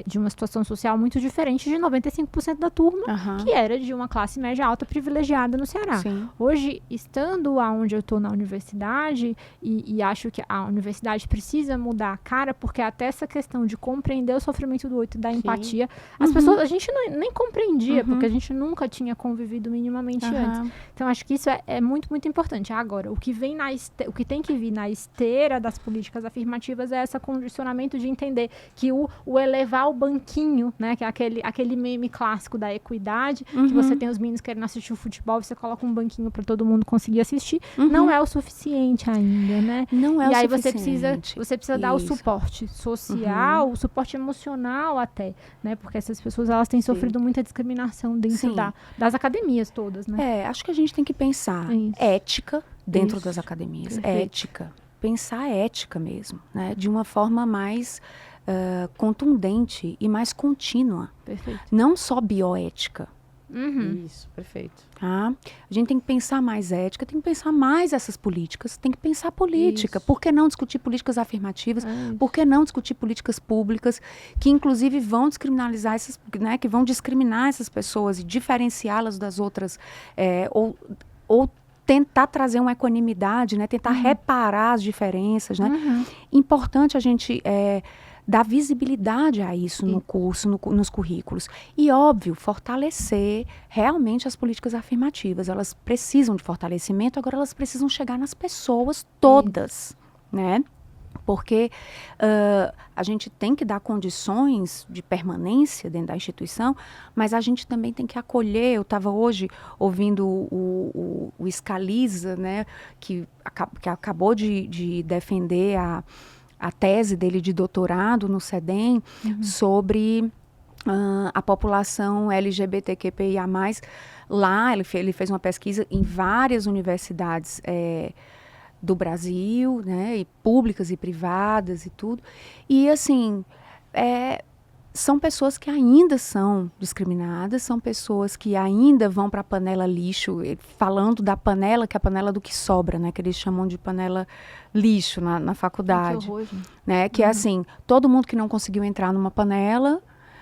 de uma situação social muito diferente de 95% da turma, que era de uma classe média alta privilegiada no Ceará. Sim. Hoje, estando aonde eu estou na universidade, e acho que a universidade precisa mudar a cara, porque até essa questão de compreender o sofrimento do outro e da empatia, as pessoas, a gente nem compreendia, porque a gente nunca tinha convivido minimamente antes. Então, acho que isso é muito, muito importante. Agora, o que tem que vir na esteira das políticas afirmativas é esse condicionamento de entender que o elevar o banquinho, né, que é aquele meme clássico da equidade, que você tem os meninos querendo assistir o futebol, você coloca um banquinho para todo mundo conseguir assistir, não é o suficiente ainda, né? Não é e o aí suficiente. você precisa dar o suporte social, o suporte emocional até, né? Porque essas pessoas, elas têm sofrido muita discriminação dentro das academias todas, né? Acho que a gente tem que pensar ética dentro das academias. Perfeito. Ética. Pensar ética mesmo, né? De uma forma mais contundente e mais contínua. Perfeito. Não só bioética. Isso, perfeito. Tá? A gente tem que pensar mais ética, tem que pensar mais essas políticas, tem que pensar política. Isso. Por que não discutir políticas afirmativas? Por que não discutir políticas públicas que, inclusive, vão descriminalizar né, que vão discriminar essas pessoas e diferenciá-las das outras, ou tentar trazer uma equanimidade, né? Tentar reparar as diferenças, né? Importante a gente dar visibilidade a isso no curso, nos currículos. E, óbvio, fortalecer realmente as políticas afirmativas. Elas precisam de fortalecimento, agora elas precisam chegar nas pessoas todas, né? Porque a gente tem que dar condições de permanência dentro da instituição, mas a gente também tem que acolher. Eu estava hoje ouvindo o Scalisa, né, que acabou de defender a tese dele de doutorado no CEDEM sobre a população LGBTQIA+. Lá, ele fez uma pesquisa em várias universidades do Brasil, né, e públicas e privadas e tudo. E, assim, são pessoas que ainda são discriminadas, são pessoas que ainda vão para a panela lixo, falando da panela, que é a panela do que sobra, né, que eles chamam de panela lixo na faculdade. Que horror, gente. Né, que é assim, todo mundo que não conseguiu entrar numa panela,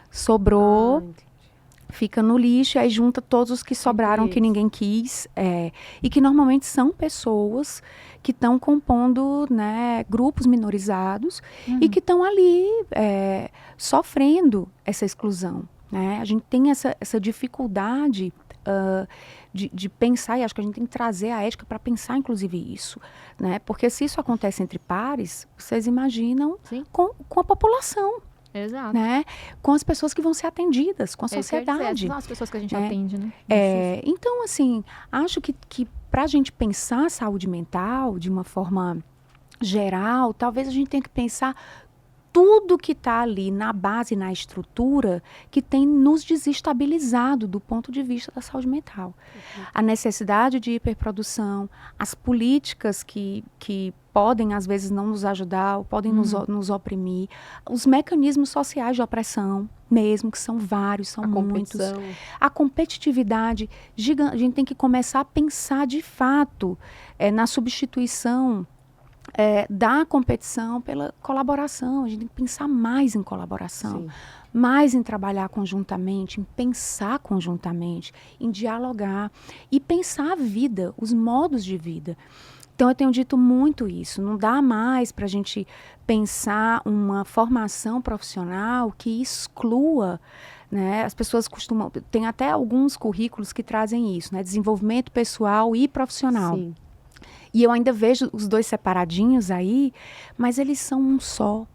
sobrou, fica no lixo, e aí junta todos os que sobraram, que ninguém quis, e que normalmente são pessoas que estão compondo, né, grupos minorizados e que estão ali sofrendo essa exclusão, né? A gente tem essa dificuldade de pensar, e acho que a gente tem que trazer a ética para pensar, inclusive, isso, né? Porque se isso acontece entre pares, vocês imaginam com a população. Exato. Né? Com as pessoas que vão ser atendidas, com a sociedade. São as pessoas que a gente atende, né? Então, assim, acho que para a gente pensar a saúde mental de uma forma geral, talvez a gente tenha que pensar tudo que está ali na base, na estrutura, que tem nos desestabilizado do ponto de vista da saúde mental. A necessidade de hiperprodução, as políticas que podem, às vezes, não nos ajudar, ou podem nos oprimir, os mecanismos sociais de opressão, mesmo, que são vários, são muitos. A competitividade gigante. A gente tem que começar a pensar, de fato, na substituição da competição pela colaboração. A gente tem que pensar mais em colaboração, mais em trabalhar conjuntamente, em pensar conjuntamente, em dialogar e pensar a vida, os modos de vida. Então, eu tenho dito muito isso. Não dá mais para a gente pensar uma formação profissional que exclua, né? As pessoas costumam... Tem até alguns currículos que trazem isso, né? Desenvolvimento pessoal e profissional. Sim. E eu ainda vejo os dois separadinhos aí, mas eles são um só.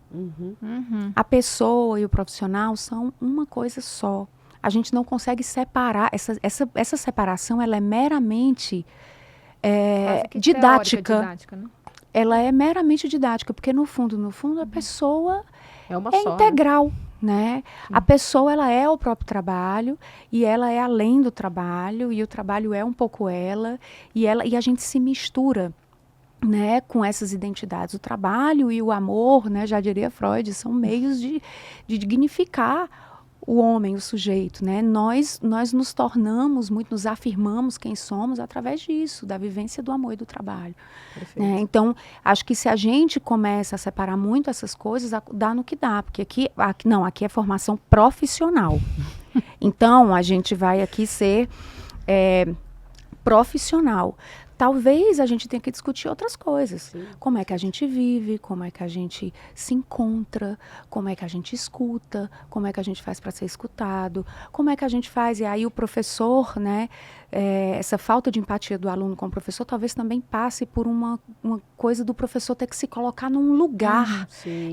A pessoa e o profissional são uma coisa só. A gente não consegue separar. Essa separação, ela é meramente Quase que didática. didática, né? Ela é meramente didática, porque no fundo, a pessoa É uma é só, né? integral, né? A pessoa, ela é o próprio trabalho, e ela é além do trabalho, e o trabalho é um pouco ela, e a gente se mistura, né, com essas identidades. O trabalho e o amor, né, já diria Freud, são meios de dignificar o homem, o sujeito, né? Nós nos tornamos muito, nos afirmamos quem somos através disso, da vivência do amor e do trabalho. Né? Então, acho que se a gente começa a separar muito essas coisas, dá no que dá, porque aqui é formação profissional. Então, a gente vai aqui ser profissional. Talvez a gente tenha que discutir outras coisas. Sim. Como é que a gente vive, como é que a gente se encontra, como é que a gente escuta, como é que a gente faz para ser escutado, como é que a gente faz, e aí o professor, né, essa falta de empatia do aluno com o professor talvez também passe por uma coisa do professor ter que se colocar num lugar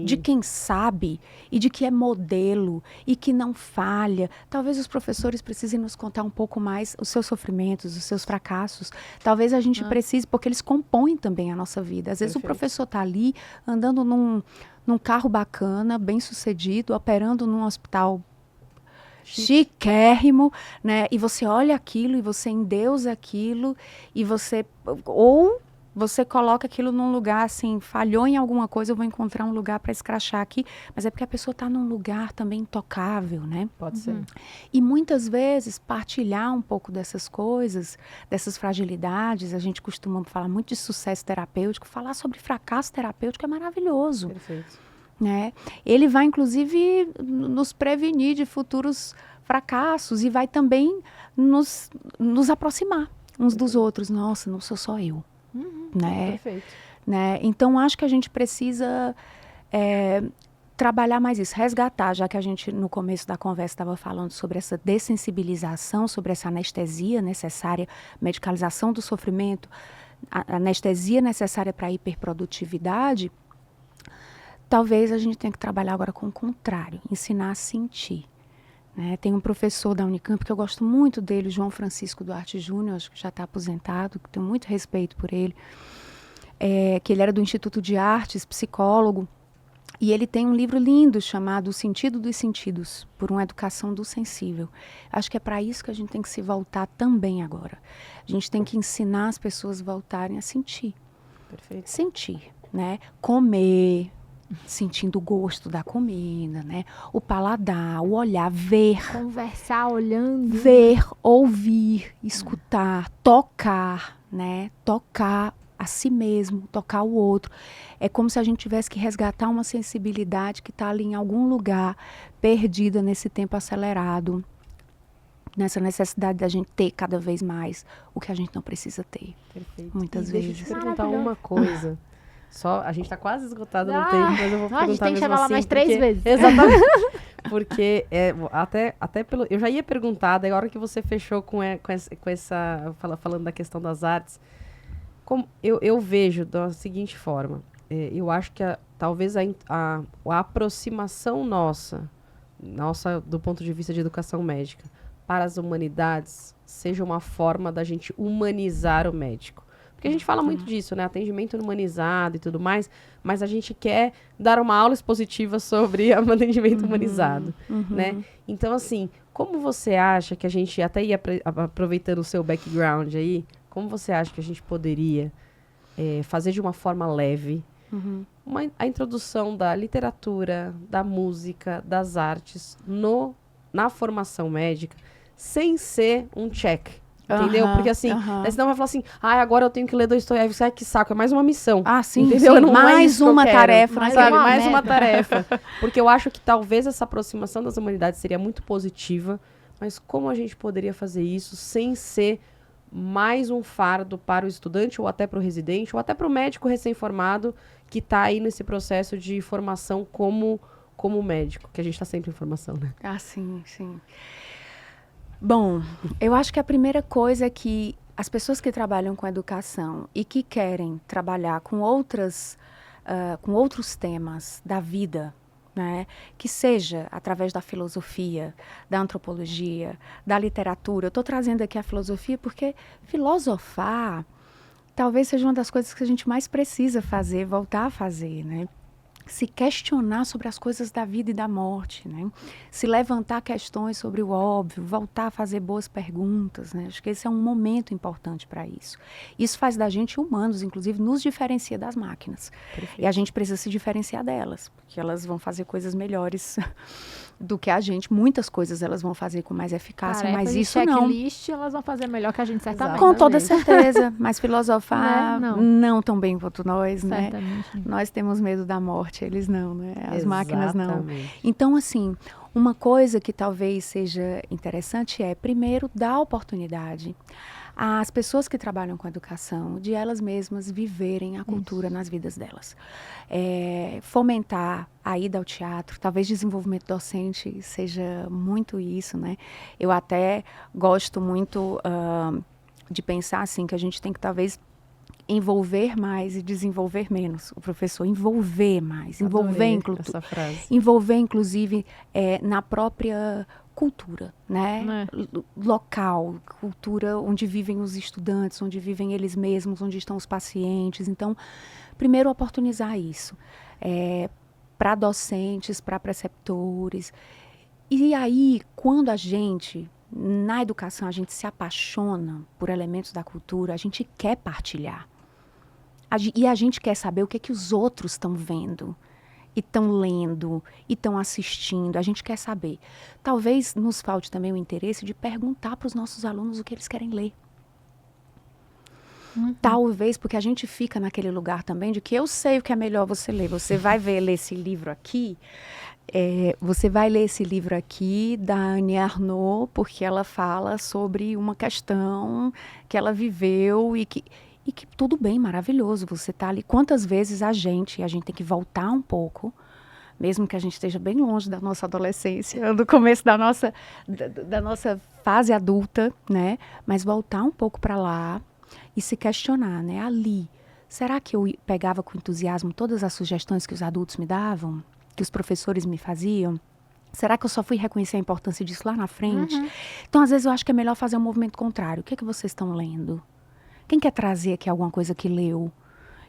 de quem sabe e de que é modelo e que não falha. Talvez os professores precisem nos contar um pouco mais os seus sofrimentos, os seus fracassos. Talvez a gente precise, porque eles compõem também a nossa vida. Às vezes o professor está ali andando num carro bacana, bem sucedido, operando num hospital chiquérrimo, né? E você olha aquilo e você endeusa aquilo e você coloca aquilo num lugar assim, falhou em alguma coisa, eu vou encontrar um lugar para escrachar aqui, mas é porque a pessoa está num lugar também intocável, né? Pode ser. E muitas vezes partilhar um pouco dessas coisas, dessas fragilidades, a gente costuma falar muito de sucesso terapêutico, falar sobre fracasso terapêutico é maravilhoso. Perfeito. Né? Ele vai, inclusive, nos prevenir de futuros fracassos e vai também nos aproximar uns dos outros. Nossa, não sou só eu. Né? Perfeito. Né? Então, acho que a gente precisa trabalhar mais isso, resgatar, já que a gente, no começo da conversa, estava falando sobre essa dessensibilização, sobre essa anestesia necessária, medicalização do sofrimento, a anestesia necessária para a hiperprodutividade. Talvez a gente tenha que trabalhar agora com o contrário, ensinar a sentir. Né? Tem um professor da Unicamp que eu gosto muito dele, João Francisco Duarte Júnior, acho que já está aposentado, que tenho muito respeito por ele, que ele era do Instituto de Artes, psicólogo, e ele tem um livro lindo chamado O Sentido dos Sentidos, por uma educação do sensível. Acho que é para isso que a gente tem que se voltar também agora. A gente tem que ensinar as pessoas a voltarem a sentir. Perfeito. Sentir, né? Comer, sentindo o gosto da comida, né? O paladar, o olhar, ver. Conversar olhando. Ver, ouvir, escutar, tocar, né? Tocar a si mesmo, tocar o outro. É como se a gente tivesse que resgatar uma sensibilidade que está ali em algum lugar, perdida nesse tempo acelerado, nessa necessidade da gente ter cada vez mais o que a gente não precisa ter. Perfeito. Muitas Deixa vezes. eu te perguntar uma coisa. Só, a gente está quase esgotado no Ah, tempo, mas eu vou não, a gente perguntar tem que mesmo chamar ela assim, mais 3 vezes. Exatamente. Porque até pelo... Eu já ia perguntar, daí a hora que você fechou com essa... Falando da questão das artes, eu vejo da seguinte forma. Eu acho que talvez a aproximação nossa do ponto de vista de educação médica para as humanidades seja uma forma da gente humanizar o médico. Porque a gente fala muito disso, né? Atendimento humanizado e tudo mais, mas a gente quer dar uma aula expositiva sobre atendimento humanizado, né? Então, assim, como você acha que a gente, até ia aproveitando o seu background aí, como você acha que a gente poderia fazer de uma forma leve a introdução da literatura, da música, das artes na formação médica, sem ser um check? Entendeu? Porque assim, senão vai falar assim, agora eu tenho que ler Dostoiévski, que saco, é mais uma missão. Sim, entendeu? sim. Não Mais uma tarefa, sabe? Mais uma tarefa. Porque eu acho que talvez essa aproximação das humanidades seria muito positiva, mas como a gente poderia fazer isso sem ser mais um fardo para o estudante, ou até para o residente, ou até para o médico recém-formado que está aí nesse processo de formação como médico, que a gente está sempre em formação, né? Ah, sim, sim. Bom, eu acho que a primeira coisa é que as pessoas que trabalham com educação e que querem trabalhar com outros temas da vida, né, que seja através da filosofia, da antropologia, da literatura. Eu estou trazendo aqui a filosofia porque filosofar talvez seja uma das coisas que a gente mais precisa fazer, voltar a fazer, né? Se questionar sobre as coisas da vida e da morte, né? Se levantar questões sobre o óbvio, voltar a fazer boas perguntas, né? Acho que esse é um momento importante para isso. Isso faz da gente humanos, inclusive nos diferencia das máquinas. Perfeito. E a gente precisa se diferenciar delas, porque elas vão fazer coisas melhores do que a gente. Muitas coisas elas vão fazer com mais eficácia, mas isso não. Checklist, elas vão fazer melhor que a gente, certamente. Com toda certeza, mas filosofar não tão bem quanto nós, certamente. Né? Nós temos medo da morte, eles não, né? As máquinas não. Exatamente. Então, assim, uma coisa que talvez seja interessante é, primeiro, dar oportunidade às pessoas que trabalham com educação de elas mesmas viverem a cultura nas vidas delas. Fomentar a ida ao teatro, talvez desenvolvimento docente seja muito isso, né? Eu até gosto muito de pensar assim, que a gente tem que talvez envolver mais e desenvolver menos. O professor envolver mais, envolver inclusive na própria cultura, né? Local, cultura onde vivem os estudantes, onde vivem eles mesmos, onde estão os pacientes. Então, primeiro oportunizar isso para docentes, para preceptores. E aí, quando a gente, na educação, a gente se apaixona por elementos da cultura, a gente quer partilhar. E a gente quer saber o que os outros estão vendo, e estão lendo, e estão assistindo. A gente quer saber. Talvez nos falte também o interesse de perguntar para os nossos alunos o que eles querem ler. Talvez, porque a gente fica naquele lugar também de que eu sei o que é melhor você ler. Você vai ler esse livro aqui, você vai ler esse livro aqui da Annie Ernaux, porque ela fala sobre uma questão que ela viveu e que tudo bem, maravilhoso, você está ali. Quantas vezes a gente tem que voltar um pouco, mesmo que a gente esteja bem longe da nossa adolescência, do começo da nossa fase adulta, né? Mas voltar um pouco para lá e se questionar, né? Ali, será que eu pegava com entusiasmo todas as sugestões que os adultos me davam, que os professores me faziam? Será que eu só fui reconhecer a importância disso lá na frente? Então, às vezes, eu acho que é melhor fazer um movimento contrário. O que é que vocês estão lendo? Quem quer trazer aqui alguma coisa que leu?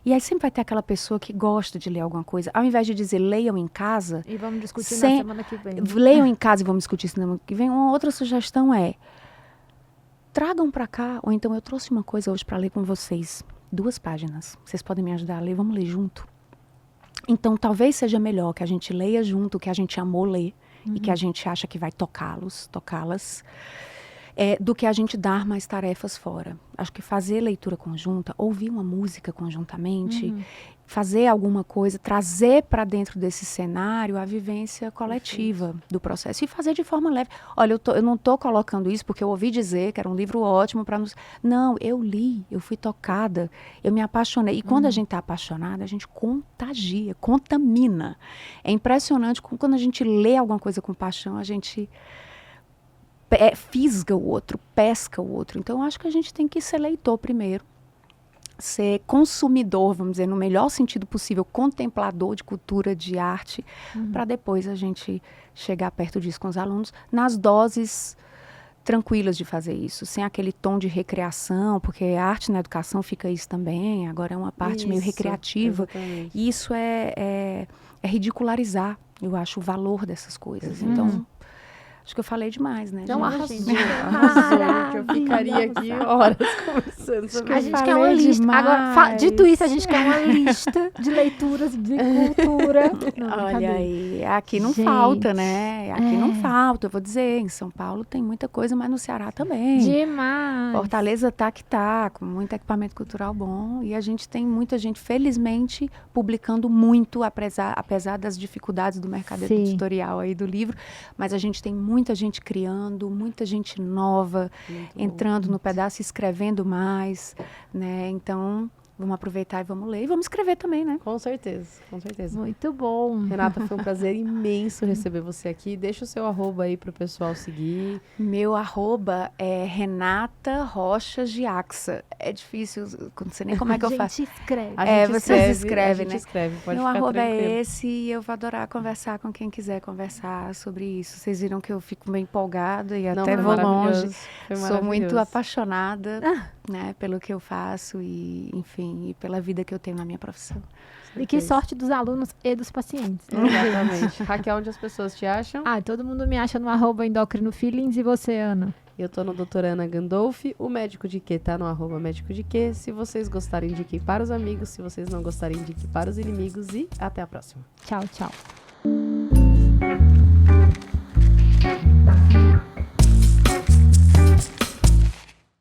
E aí sempre vai ter aquela pessoa que gosta de ler alguma coisa. Ao invés de dizer, leiam em casa... E vamos discutir na semana que vem. Leiam em casa e vamos discutir na semana que vem. Uma outra sugestão é, tragam para cá, ou então eu trouxe uma coisa hoje para ler com vocês. 2 páginas. Vocês podem me ajudar a ler? Vamos ler junto? Então, talvez seja melhor que a gente leia junto o que a gente amou ler e que a gente acha que vai tocá-las, do que a gente dar mais tarefas fora. Acho que fazer leitura conjunta, ouvir uma música conjuntamente, fazer alguma coisa, trazer para dentro desse cenário a vivência coletiva do processo e fazer de forma leve. Olha, eu não estou colocando isso porque eu ouvi dizer que era um livro ótimo para nos... Não, eu li, eu fui tocada, eu me apaixonei. E quando a gente está apaixonada, a gente contagia, contamina. É impressionante quando a gente lê alguma coisa com paixão, a gente... fisga o outro, pesca o outro. Então, acho que a gente tem que ser leitor primeiro, ser consumidor, vamos dizer, no melhor sentido possível, contemplador de cultura, de arte, para depois a gente chegar perto disso com os alunos, nas doses tranquilas de fazer isso, sem aquele tom de recreação, porque a arte na educação fica isso também, agora é uma parte meio recreativa. Exatamente. E isso é ridicularizar, eu acho, o valor dessas coisas. Então... Acho que eu falei demais, né? Não, arrasou, que eu ficaria aqui horas conversando sobre isso. A gente quer uma lista. Agora, dito isso, a gente quer uma lista de leituras de cultura. Não, olha aí, aqui não falta, né? Aqui não falta, eu vou dizer, em São Paulo tem muita coisa, mas no Ceará também. Demais. Fortaleza tá que tá, com muito equipamento cultural bom, e a gente tem muita gente, felizmente, publicando muito, apesar das dificuldades do mercado editorial aí do livro, mas a gente tem muita gente criando, muita gente nova, entrando no pedaço, escrevendo mais, né? Então, vamos aproveitar e vamos ler. E vamos escrever também, né? Com certeza, com certeza. Muito bom. Renata, foi um prazer imenso receber você aqui. Deixa o seu arroba aí pro pessoal seguir. Meu arroba é Renata Rocha Giaxa. É difícil, não sei nem como é que eu faço. Escreve. A gente vocês escreve, escrevem, a gente né? escreve, pode Meu ficar arroba tranquilo. é esse e eu vou adorar conversar com quem quiser conversar sobre isso. Vocês viram que eu fico bem empolgada e Não, até foi vou maravilhoso, longe. foi Sou muito maravilhoso. apaixonada, né, pelo que eu faço e, enfim, e pela vida que eu tenho na minha profissão. E que sorte dos alunos e dos pacientes. né, gente? Exatamente. Raquel, onde as pessoas te acham? Todo mundo me acha no @endocrinofeelings e você, Ana? Eu tô no doutora Ana Gandolfi. O Médico de Quê tá no @médico de Quê. Se vocês gostarem, indiquem para os amigos. Se vocês não gostarem, indiquem para os inimigos. E até a próxima. Tchau, tchau.